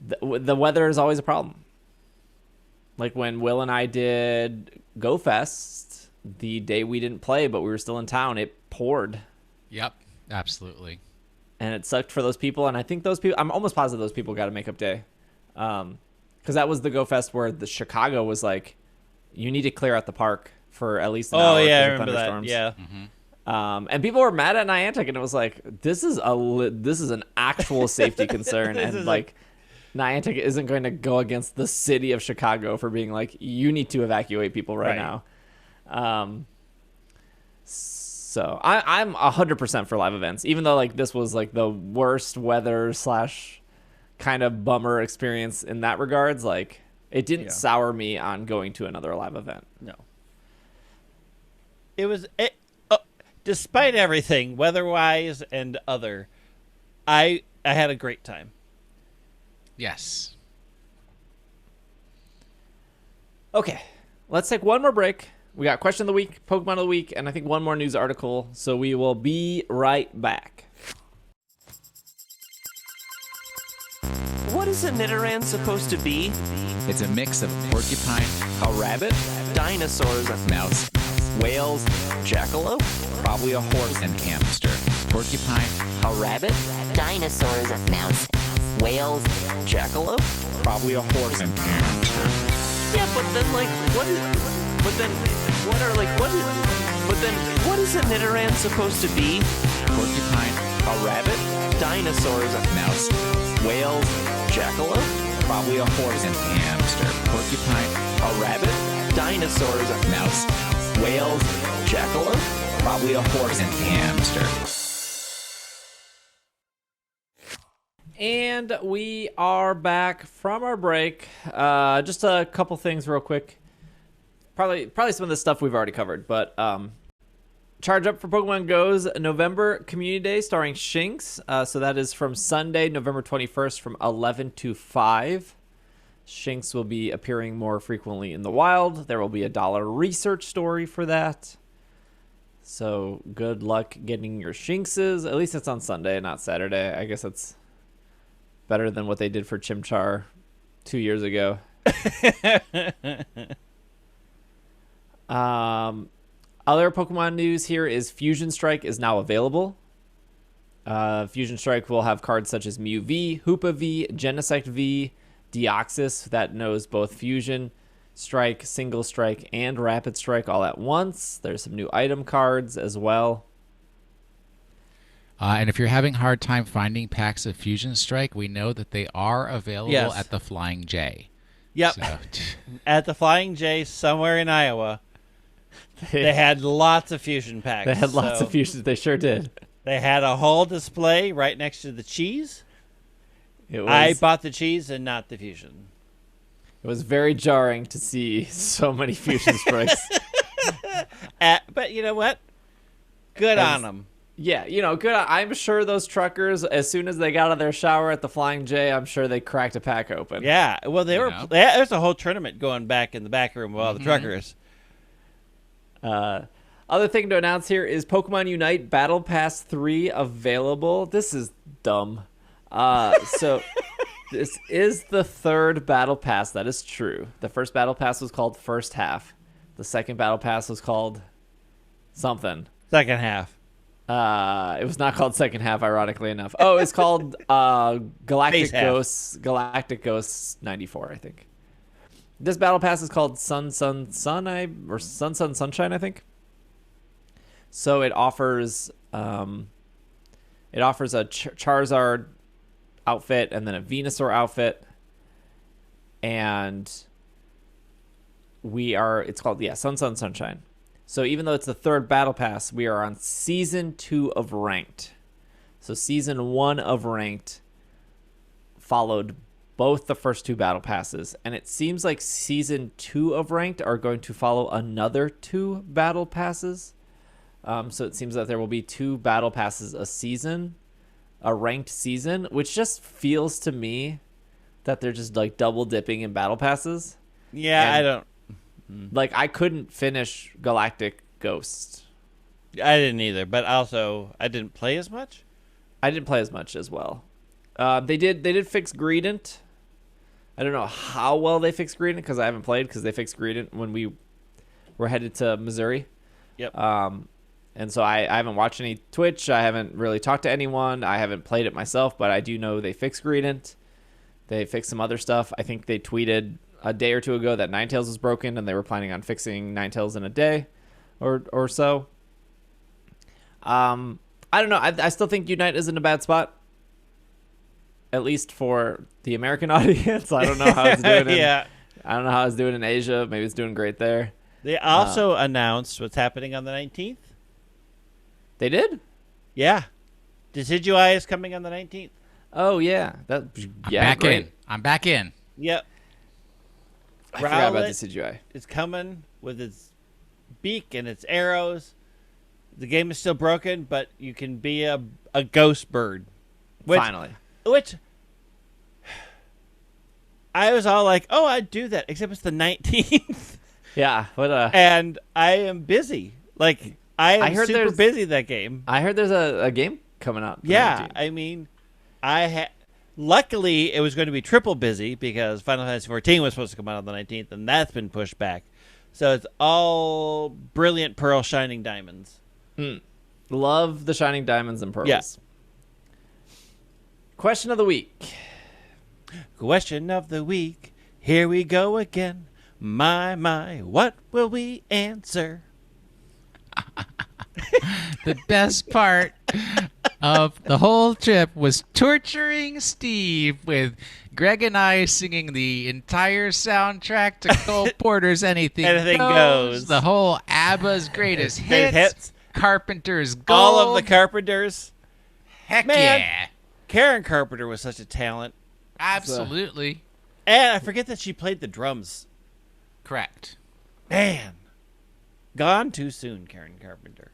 the weather is always a problem. Like when Will and I did Go Fest, the day we didn't play but we were still in town, it poured. Yep, absolutely. And it sucked for those people, and I think those people, I'm almost positive those people got a makeup day. Because that was the Go Fest where the Chicago was like, you need to clear out the park for at least an hour. Oh, yeah, I because of remember that. thunderstorms. Yeah. Mm-hmm. And people were mad at Niantic, and it was like, this is an actual safety concern, and like Niantic isn't going to go against the city of Chicago for being like, you need to evacuate people right now. So I'm 100% for live events, even though like this was like the worst weather / kind of bummer experience in that regards. Like, it didn't Yeah. sour me on going to another live event. No. Despite everything, weather-wise and other, I had a great time. Yes. Okay, let's take one more break. We got question of the week, Pokemon of the week, and I think one more news article. So we will be right back. What is a Nidoran supposed to be? It's a mix of porcupine, A rabbit, Dinosaurs, mouse, whales, jackalope, probably a horse. and hamster. Porcupine, a rabbit, dinosaurs, mouse, whales, jackalope. Probably a horse. and hamster. Yeah, but then what is a Nidoran supposed to be? Porcupine, A rabbit, Dinosaurs, mouse, whales, jackalope, probably a horse. and hamster. Porcupine, A rabbit, dinosaurs, mouse, whales, jackalope. probably a horse. and hamster. And we are back from our break. Just a couple things real quick. Probably some of the stuff we've already covered, but charge up for Pokemon GO's November Community Day starring Shinx. So that is from Sunday, November 21st from 11 to 5. Shinx will be appearing more frequently in the wild. There will be a $1 research story for that. So good luck getting your Shinxes. At least it's on Sunday, not Saturday. I guess it's better than what they did for Chimchar 2 years ago. Other Pokemon news here is Fusion Strike is now available. Fusion Strike will have cards such as Mew V, Hoopa V, Genesect V, Deoxys that knows both Fusion Strike, Single Strike, and Rapid Strike all at once. There's some new item cards as well. And if you're having a hard time finding packs of Fusion Strike, we know that they are available Yes. at the Flying J. Yep. So, At the Flying J somewhere in Iowa, they had lots of fusion packs. They had lots So of fusions. They sure did. They had a whole display right next to the cheese. It was, I bought the cheese and not the fusion. it was very jarring to see so many fusion strikes. But you know what? Good As- on them. Yeah, good. I'm sure those truckers, as soon as they got out of their shower at the Flying J, I'm sure they cracked a pack open. Yeah. Well, You know? there's a whole tournament going back in the back room with all the truckers. Other thing to announce here is Pokemon Unite Battle Pass 3 available. This is dumb. So this is the third Battle Pass. That is true. The first Battle Pass was called First Half. The second Battle Pass was called something. Second half. It was not called Second Half, ironically enough. Oh, it's called Galactic Phase half. Ghosts 94, I think. This battle pass is called Sun Sunshine, I think. So it offers a Charizard outfit and then a Venusaur outfit, and it's called Sun Sunshine. So even though it's the third battle pass, we are on season 2 of Ranked. So season 1 of Ranked followed both the first 2 battle passes, and it seems like season 2 of Ranked are going to follow another 2 battle passes. So it seems that there will be 2 battle passes a season, a ranked season, which just feels to me that they're just like double dipping in battle passes. Yeah, And- I don't. Like, I couldn't finish Galactic Ghost. I didn't either, but also I didn't play as much. I didn't play as much as well. They did fix Greedent. I don't know how well they fixed Greedent because I haven't played, because they fixed Greedent when we were headed to Missouri. Yep. And so I haven't watched any Twitch. I haven't really talked to anyone. I haven't played it myself, but I do know they fixed Greedent. They fixed some other stuff. I think they tweeted a day or two ago that Ninetales was broken, and they were planning on fixing Ninetales in a day or so. I don't know. I still think Unite is in a bad spot, at least for the American audience. I don't know how it's doing. Yeah. I don't know how it's doing in Asia. Maybe it's doing great there. They also announced what's happening on the 19th. They did? Yeah. Decidueye is coming on the 19th. Oh yeah, that I'm yeah, back great. in. I'm back in. Yep. I forgot about the Rowlet CGI. is coming with its beak and its arrows. The game is still broken, but you can be a ghost bird. Finally. Which I was all like, oh, I'd do that, except it's the 19th. Yeah, what And I am busy. Like, I am heard super there's- busy that game. I heard there's a game coming out. for Yeah, 19. I mean, luckily it was going to be triple busy because Final Fantasy 14 was supposed to come out on the 19th, and that's been pushed back. So it's all brilliant pearl shining diamonds. Love the shining diamonds and pearls. Yeah. Question of the week. Question of the week. Here we go again. My, what will we answer? The best part of the whole trip was torturing Steve with Greg and I singing the entire soundtrack to Cole Porter's Anything, Anything Goes. The whole ABBA's greatest Great hits. Carpenter's Gold. All of the Carpenters. Heck Man. yeah. Karen Carpenter was such a talent. Absolutely. And I forget that she played the drums. Correct. Man. Gone too soon, Karen Carpenter.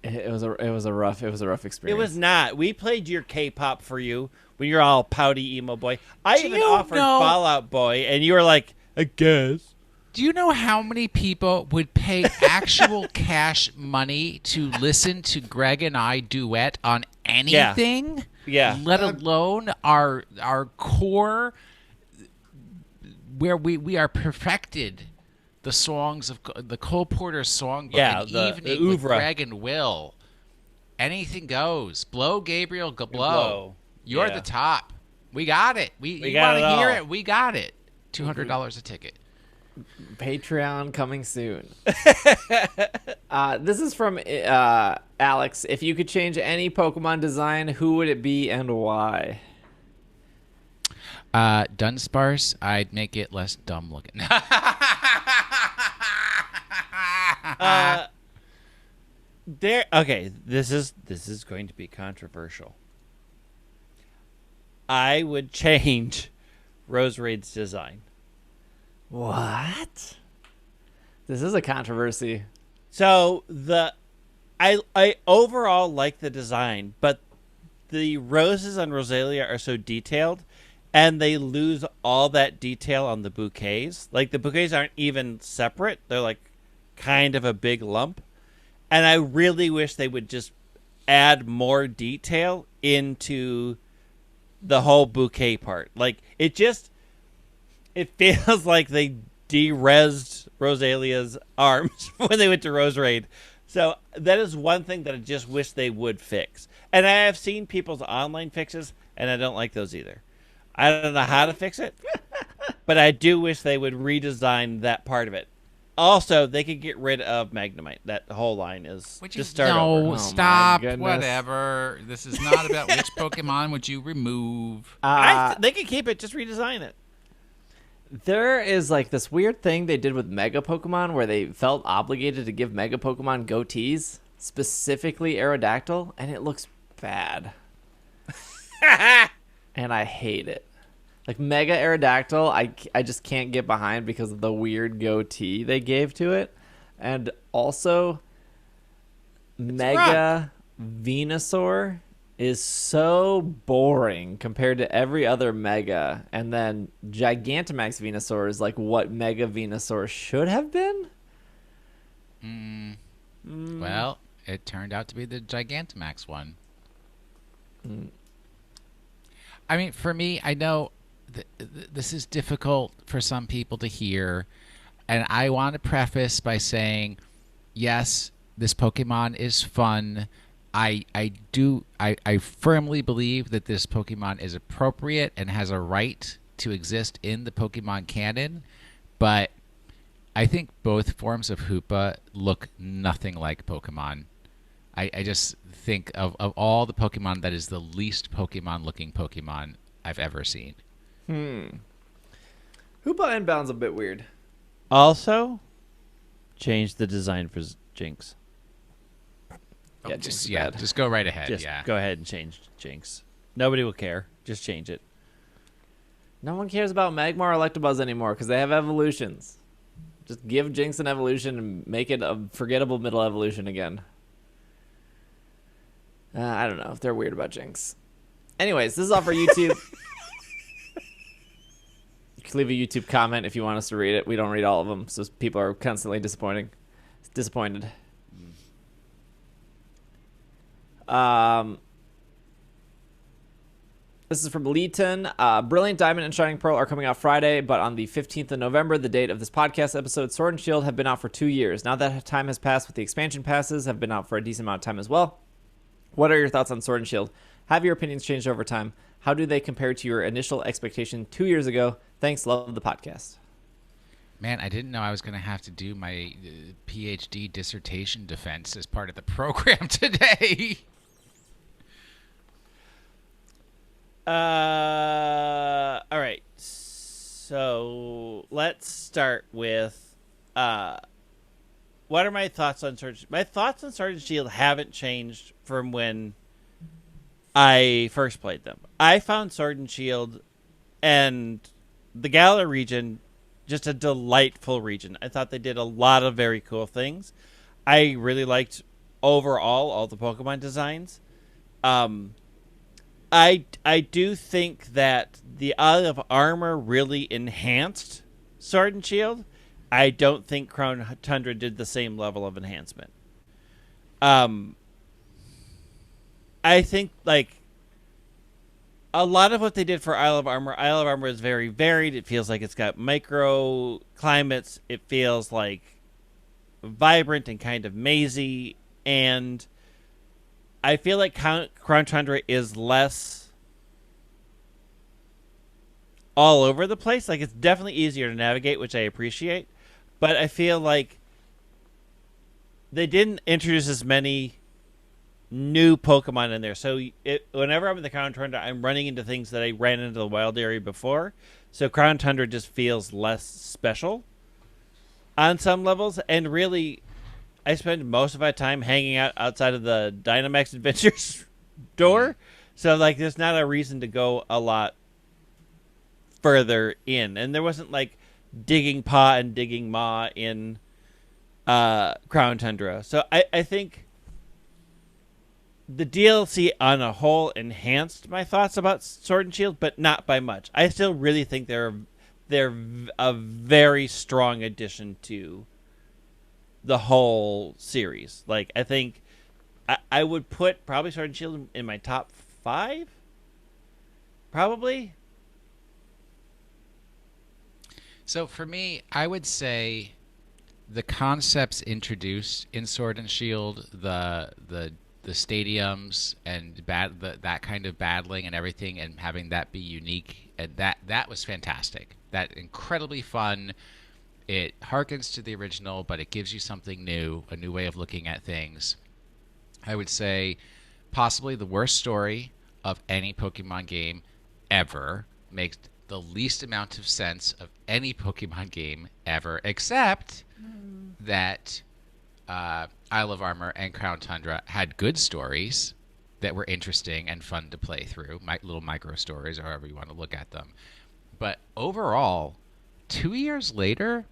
It was a rough experience. It was not. We played your K-pop for you when you're all pouty emo boy. I Do even you offered know- Fallout Boy, and you were like, I guess. Do you know how many people would pay actual cash money to listen to Greg and I duet on anything? Yeah. Let alone our core, where we are perfected the songs of the Cole Porter songbook. Yeah, an the evening with oeuvre. Greg and Will. Anything goes. Blow, Gabriel, blow. Blow. You're Yeah. the top. We got it. You got want it to hear all. it? We got it. $200 a ticket. Patreon coming soon. This is from Alex. If you could change any Pokemon design, who would it be and why? Dunsparce, I'd make it less dumb looking. Okay, this is going to be controversial. I would change Roserade's design. What? This is a controversy. So I overall like the design, but the roses on Rosalia are so detailed, and they lose all that detail on the bouquets. Like, the bouquets aren't even separate; they're like kind of a big lump. And I really wish they would just add more detail into the whole bouquet part. Like, it feels like they de-resed Rosalia's arms when they went to Roserade. So that is one thing that I just wish they would fix. And I have seen people's online fixes, and I don't like those either. I don't know how to fix it, but I do wish they would redesign that part of it. Also, they could get rid of Magnemite. That whole line is just start over. Oh, my stop. goodness. Whatever. This is not about which Pokemon would you remove. They could keep it, just redesign it. There is like this weird thing they did with Mega Pokemon where they felt obligated to give Mega Pokemon goatees, specifically Aerodactyl, and it looks bad. And I hate it. Like Mega Aerodactyl, I just can't get behind because of the weird goatee they gave to it. And also, Mega Venusaur is so boring compared to every other Mega. And then Gigantamax Venusaur is like what Mega Venusaur should have been. Well, it turned out to be the Gigantamax one. I mean, for me, I know this is difficult for some people to hear, and I want to preface by saying, yes, this Pokemon is fun. I firmly believe that this Pokemon is appropriate and has a right to exist in the Pokemon canon, but I think both forms of Hoopa look nothing like Pokemon. I just think of all the Pokemon, that is the least Pokemon-looking Pokemon I've ever seen. Hoopa Endbound's a bit weird. Also, change the design for Jinx. Yeah, Jinx is bad. just go right ahead. Just yeah. go ahead and change Jinx. Nobody will care. Just change it. No one cares about Magmar or Electabuzz anymore because they have evolutions. Just give Jinx an evolution and make it a forgettable middle evolution again. I don't know if they're weird about Jinx. Anyways, this is all for YouTube. You can leave a YouTube comment if you want us to read it. We don't read all of them, so people are constantly disappointed. This is from Leeton. Brilliant Diamond and Shining Pearl are coming out Friday, but on the 15th of November, the date of this podcast episode, Sword and Shield have been out for 2 years. Now that time has passed with the expansion passes, have been out for a decent amount of time as well. What are your thoughts on Sword and Shield? Have your opinions changed over time? How do they compare to your initial expectation 2 years ago? Thanks, love the podcast. Man, I didn't know I was going to have to do my PhD dissertation defense as part of the program today. All right. So let's start with what are my thoughts on Sword? My thoughts on Sword and Shield haven't changed from when I first played them. I found Sword and Shield and the Galar region just a delightful region. I thought they did a lot of very cool things. I really liked overall all the Pokemon designs. I do think that the Olive Armor really enhanced Sword and Shield. I don't think Crown Tundra did the same level of enhancement. I think like a lot of what they did for Isle of Armor is very varied. It feels like it's got micro climates. It feels like vibrant and kind of mazy, and I feel like Crown Tundra is less all over the place. Like, it's definitely easier to navigate, which I appreciate. But I feel like they didn't introduce as many new Pokemon in there. So whenever I'm in the Crown Tundra, I'm running into things that I ran into the wild area before. So Crown Tundra just feels less special on some levels. And really, I spend most of my time hanging out outside of the Dynamax Adventures door. So, like, there's not a reason to go a lot further in. And there wasn't, like, digging paw and digging maw in Crown Tundra. So I think the DLC on a whole enhanced my thoughts about Sword and Shield, but not by much. I still really think they're a very strong addition to the whole series. Like, I think I would put probably Sword and Shield in my top 5, probably. So for me, I would say the concepts introduced in Sword and Shield, the stadiums and that kind of battling and everything, and having that be unique, and that was fantastic. That incredibly fun. It harkens to the original, but it gives you something new, a new way of looking at things. I would say possibly the worst story of any Pokemon game ever. Makes the least amount of sense of any Pokemon game ever, except that Isle of Armor and Crown Tundra had good stories that were interesting and fun to play through, little micro stories, or however you want to look at them. But overall, 2 years later,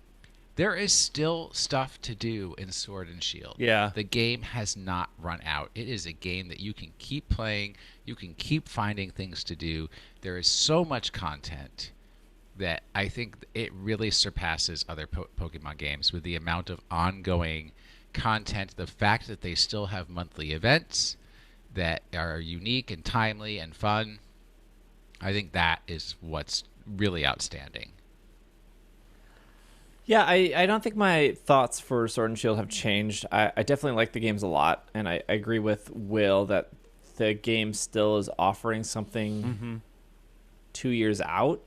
there is still stuff to do in Sword and Shield. Yeah. The game has not run out. It is a game that you can keep playing. You can keep finding things to do. There is so much content that I think it really surpasses other Pokemon games with the amount of ongoing content, the fact that they still have monthly events that are unique and timely and fun. I think that is what's really outstanding. Yeah, I don't think my thoughts for Sword and Shield have changed. I definitely like the games a lot, and I agree with Will that the game still is offering something 2 years out.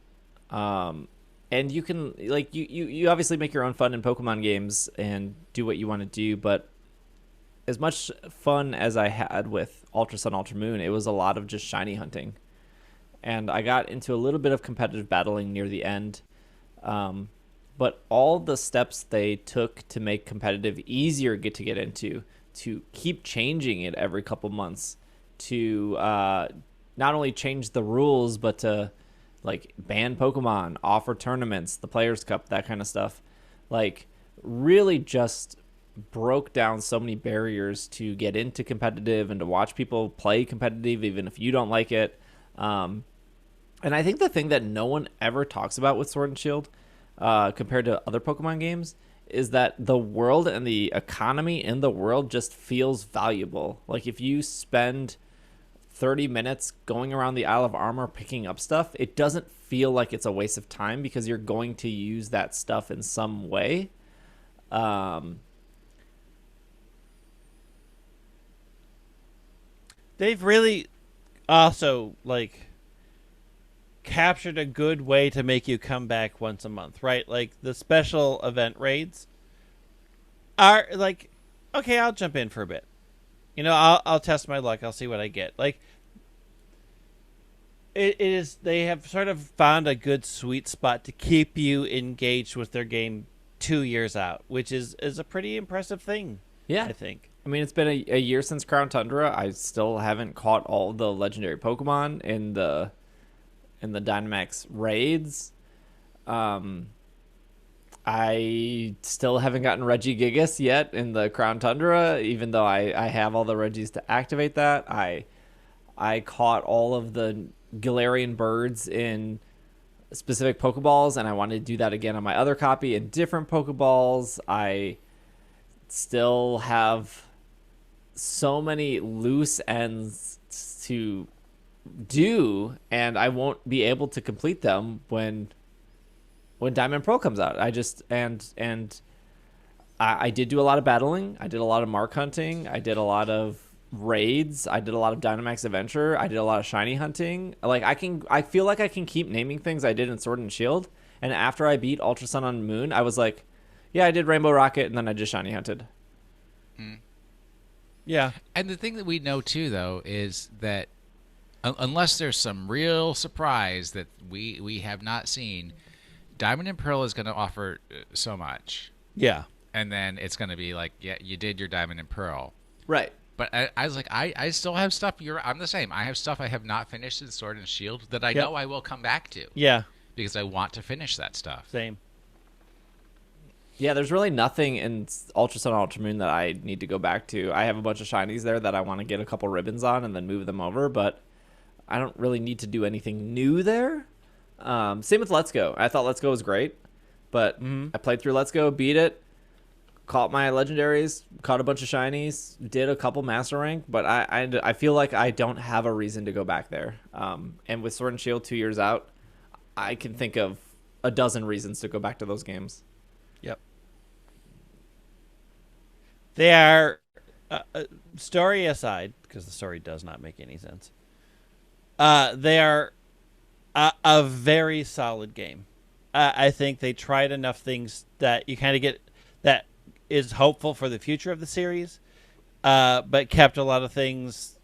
And you can, like, you obviously make your own fun in Pokemon games and do what you want to do, but as much fun as I had with Ultra Sun, Ultra Moon, it was a lot of just shiny hunting. And I got into a little bit of competitive battling near the end. But all the steps they took to make competitive easier to get into, to keep changing it every couple months, to not only change the rules, but to like ban Pokemon, offer tournaments, the Players Cup, that kind of stuff. Like really just broke down so many barriers to get into competitive and to watch people play competitive, even if you don't like it. And I think the thing that no one ever talks about with Sword and Shield, compared to other Pokemon games, is that the world and the economy in the world just feels valuable. Like if you spend 30 minutes going around the Isle of Armor picking up stuff, it doesn't feel like it's a waste of time because you're going to use that stuff in some way. They've really also like captured a good way to make you come back once a month, right? Like the special event raids are like, okay, I'll jump in for a bit. You know, I'll test my luck. I'll see what I get. Like it is, they have sort of found a good sweet spot to keep you engaged with their game 2 years out, which is a pretty impressive thing. Yeah, I think. I mean, it's been a year since Crown Tundra. I still haven't caught all the legendary Pokemon in the Dynamax raids. I still haven't gotten Regigigas yet in the Crown Tundra, even though I have all the Regis to activate that. I caught all of the Galarian birds in specific Pokeballs, and I wanted to do that again on my other copy in different Pokeballs. I still have so many loose ends to do, and I won't be able to complete them when Diamond Pearl comes out. I just I did do a lot of battling. I did a lot of mark hunting. I did a lot of raids. I did a lot of Dynamax Adventure. I did a lot of shiny hunting. Like I feel like I can keep naming things I did in Sword and Shield. And after I beat Ultra Sun and Moon, I was like, yeah, I did Rainbow Rocket, and then I just shiny hunted. Yeah. And the thing that we know too, though, is that unless there's some real surprise that we have not seen, Diamond and Pearl is going to offer so much. Yeah. And then it's going to be like, yeah, you did your Diamond and Pearl. Right. But I was like, I still have stuff. I'm the same. I have stuff I have not finished in Sword and Shield that I know I will come back to. Yeah. Because I want to finish that stuff. Same. Yeah, there's really nothing in Ultra Sun and Ultra Moon that I need to go back to. I have a bunch of shinies there that I want to get a couple ribbons on and then move them over, but I don't really need to do anything new there. Same with Let's Go. I thought Let's Go was great, but I played through Let's Go, beat it, caught my legendaries, caught a bunch of shinies, did a couple master rank, but I feel like I don't have a reason to go back there. And with Sword and Shield 2 years out, I can think of a dozen reasons to go back to those games. Yep. They are, story aside, because the story does not make any sense, they are a very solid game. I think they tried enough things that you kind of get that is hopeful for the future of the series, but kept a lot of things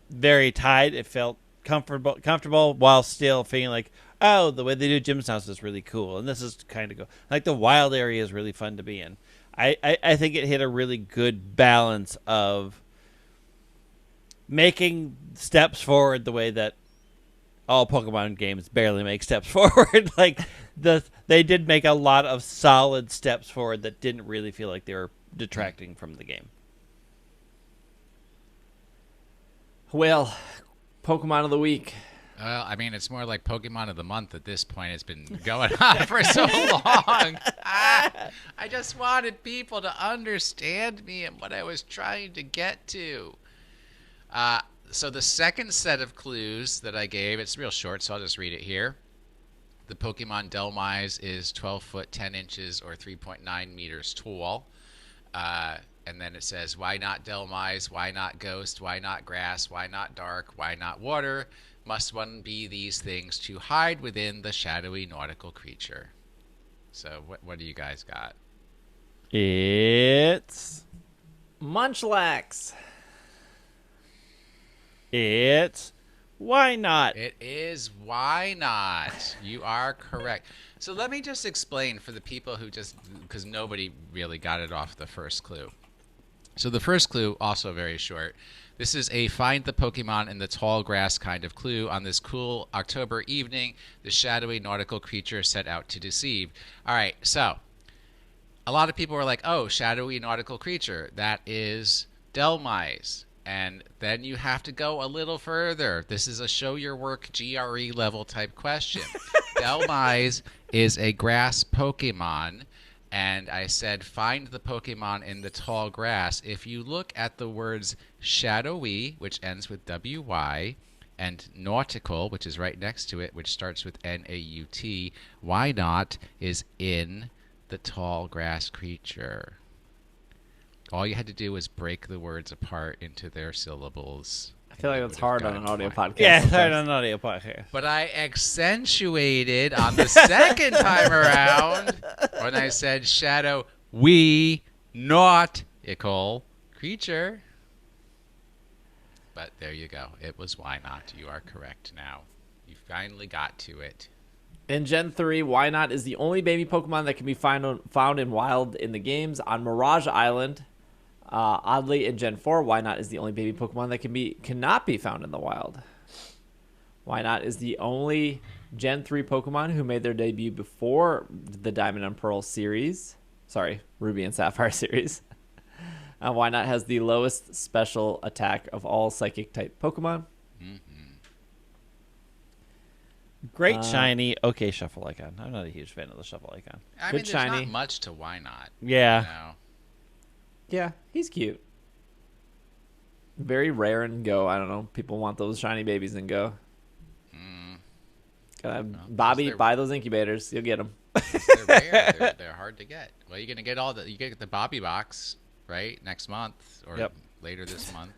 very tied. It felt comfortable while still feeling like, oh, the way they do Jim's House is really cool, and this is kind of go like the wild area is really fun to be in. I think it hit a really good balance of making steps forward the way that all Pokemon games barely make steps forward. Like they did make a lot of solid steps forward that didn't really feel like they were detracting from the game. Well, Pokemon of the Week. Well, I mean, it's more like Pokemon of the Month at this point. It's been going on for so long. I just wanted people to understand me and what I was trying to get to. So the second set of clues that I gave, it's real short, so I'll just read it here. The Pokemon Delmise is 12 foot 10 inches or 3.9 meters tall. And then it says, why not Delmise? Why not Ghost? Why not Grass? Why not Dark? Why not Water? Must one be these things to hide within the shadowy nautical creature? So what do you guys got? It's Munchlax. It's why not? It is why not. You are correct. So let me just explain for the people who just, because nobody really got it off the first clue. So the first clue, also very short. This is a find the Pokemon in the tall grass kind of clue. On this cool October evening, the shadowy nautical creature set out to deceive. All right, so a lot of people were like, oh, shadowy nautical creature. That is Delmise. And then you have to go a little further. This is a show your work GRE level type question. Delmise is a grass Pokemon. And I said, find the Pokemon in the tall grass. If you look at the words shadowy, which ends with WY, and nautical, which is right next to it, which starts with NAUT, why not is in the tall grass creature. All you had to do was break the words apart into their syllables. I feel like that's hard on an audio podcast. Yeah, it's hard sometimes. on an audio podcast. But I accentuated on the second time around when I said shadow we nautical creature. But there you go. It was why not. You are correct now. You finally got to it. In Gen 3, Wynot is the only baby Pokemon that can be found in wild in the games on Mirage Island. Oddly, in Gen 4, Wynot is the only baby Pokemon that cannot be found in the wild. Wynot is the only Gen 3 Pokemon who made their debut before the Diamond and Pearl series. Sorry, Ruby and Sapphire series. Wynot has the lowest special attack of all Psychic-type Pokemon. Great shiny. Okay, shuffle icon. I'm not a huge fan of the shuffle icon. I Good mean, there's shiny. not much to why not. Yeah. You know? Yeah, he's cute. Very rare in Go. I don't know. People want those shiny babies in Go. Bobby, they're- buy those incubators. You'll get them. They're rare. They're hard to get. Well, you're gonna get you get the Bobby box right next month or Yep. later this month.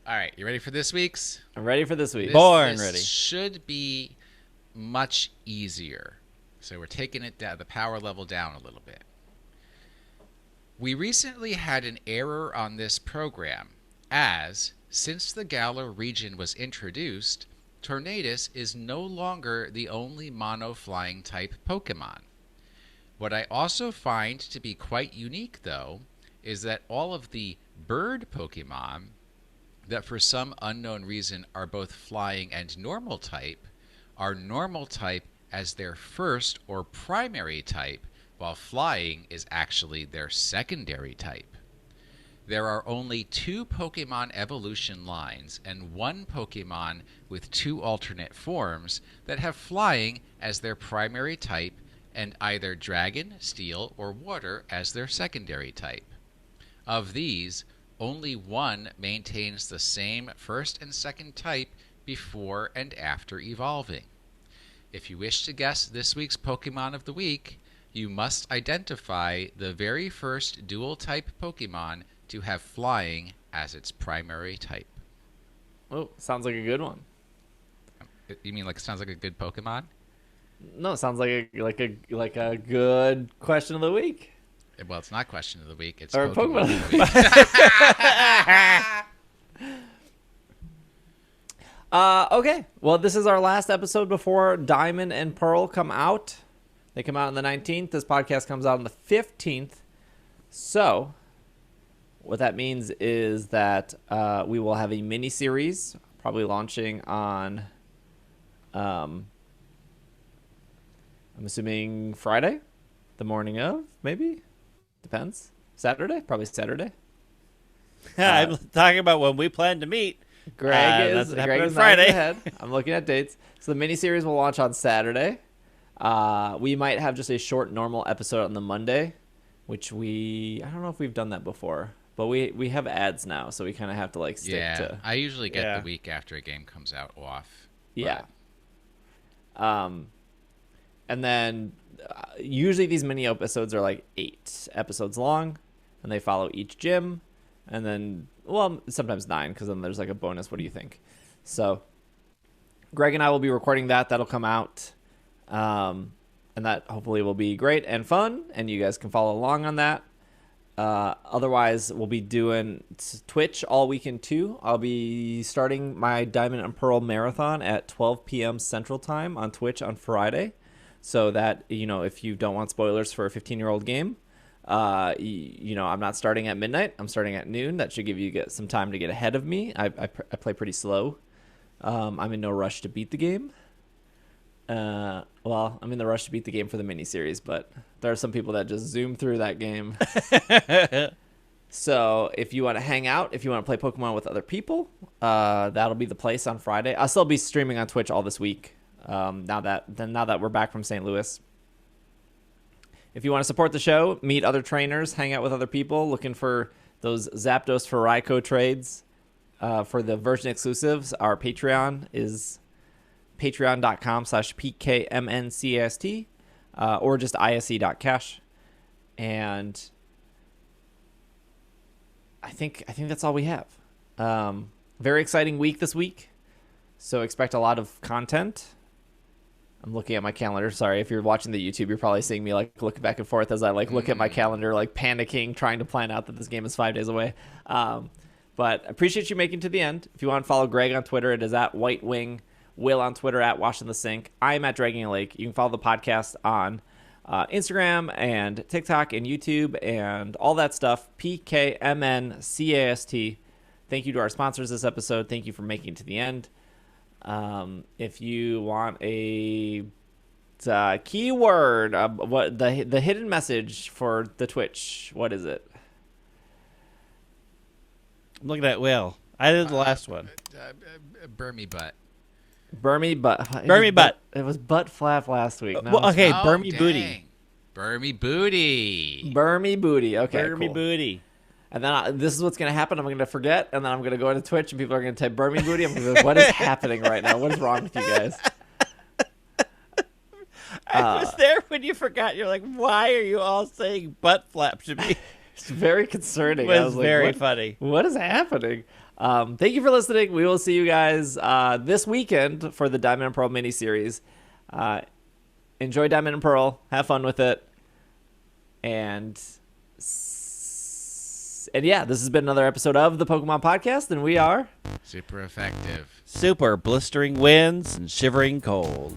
All right, you ready for this week's? I'm ready for this week. Born This ready. should be much easier. So we're taking it down, the power level down a little bit. We recently had an error on this program, as since the Galar region was introduced, Tornadus is no longer the only mono-flying type Pokemon. What I also find to be quite unique, though, is that all of the bird Pokemon that for some unknown reason are both flying and normal type are normal type as their first or primary type, while flying is actually their secondary type. There are only 2 Pokemon evolution lines and 1 Pokemon with 2 alternate forms that have flying as their primary type and either dragon, steel, or water as their secondary type. Of these, only 1 maintains the same first and second type before and after evolving. If you wish to guess this week's Pokemon of the Week, you must identify the very first dual-type Pokemon to have flying as its primary type. Oh, sounds like a good one. You mean like it sounds like a good Pokemon? No, it sounds like a good question of the week. Well, it's not question of the week. It's Or Pokemon Pokemon of the week. Okay. Well, this is our last episode before Diamond and Pearl come out. They come out on the 19th. This podcast comes out on the 15th. So, what that means is that we will have a mini series, probably launching on, I'm assuming Friday, the morning of, maybe? Depends. Saturday? Probably Saturday. I'm talking about when we plan to meet. Greg that's is what happened Greg on is Friday. ahead. I'm looking at dates. So the miniseries will launch on Saturday. We might have just a short normal episode on the Monday, which I don't know if we've done that before, but we have ads now, so we kind of have to like stick Yeah, to I usually get Yeah. the week after a game comes out off. yeah. And then usually these mini episodes are like 8 episodes long, and they follow each gym, and then sometimes 9 because then there's like a bonus. What do you think? So Greg and I will be recording that. That'll come out, and that hopefully will be great and fun, and you guys can follow along on that. Otherwise, we'll be doing Twitch all weekend too. I'll be starting my Diamond and Pearl marathon at 12 p.m. Central Time on Twitch on Friday. So that, if you don't want spoilers for a 15-year-old game, I'm not starting at midnight. I'm starting at noon. That should give you some time to get ahead of me. I play pretty slow. I'm in no rush to beat the game. Well, I'm in the rush to beat the game for the miniseries, but there are some people that just zoom through that game. So if you want to hang out, if you want to play Pokemon with other people, that'll be the place on Friday. I'll still be streaming on Twitch all this week. Now that we're back from St. Louis. If you want to support the show, meet other trainers, hang out with other people, looking for those Zapdos for Raikou trades for the version exclusives, our Patreon is patreon.com/PKMNcast or just ise.cash. And I think that's all we have. Very exciting week this week, so expect a lot of content. I'm looking at my calendar. Sorry, if you're watching the YouTube, you're probably seeing me like looking back and forth as I like look at my calendar, like panicking, trying to plan out that this game is 5 days away. But I appreciate you making it to the end. If you want to follow Greg on Twitter, it is at White Wing. Will on Twitter at Washing the Sink. I'm at Dragging a Lake. You can follow the podcast on Instagram and TikTok and YouTube and all that stuff. PKMNcast. Thank you to our sponsors this episode. Thank you for making it to the end. If you want a keyword, what the hidden message for the Twitch, what is it? I'm looking at Will. I did the last one. Burmy butt. Burmy butt. Burmy butt. It was butt flap last week. Now Well, okay, Oh, Burmy dang. Booty. Burmy booty. Burmy booty. Okay, Burmy cool. Booty. And then this is what's going to happen. I'm going to forget, and then I'm going to go into Twitch, and people are going to type Burmy booty. I'm going to be like, what is happening right now? What is wrong with you guys? I was there when you forgot. You're like, why are you all saying butt flap to me? It's very concerning. It I was like, very what- funny. What is happening? Thank you for listening. We will see you guys this weekend for the Diamond and Pearl miniseries. Enjoy Diamond and Pearl. Have fun with it. And yeah, this has been another episode of the Pokemon Podcast, and we are Super effective. Super blistering winds and shivering cold.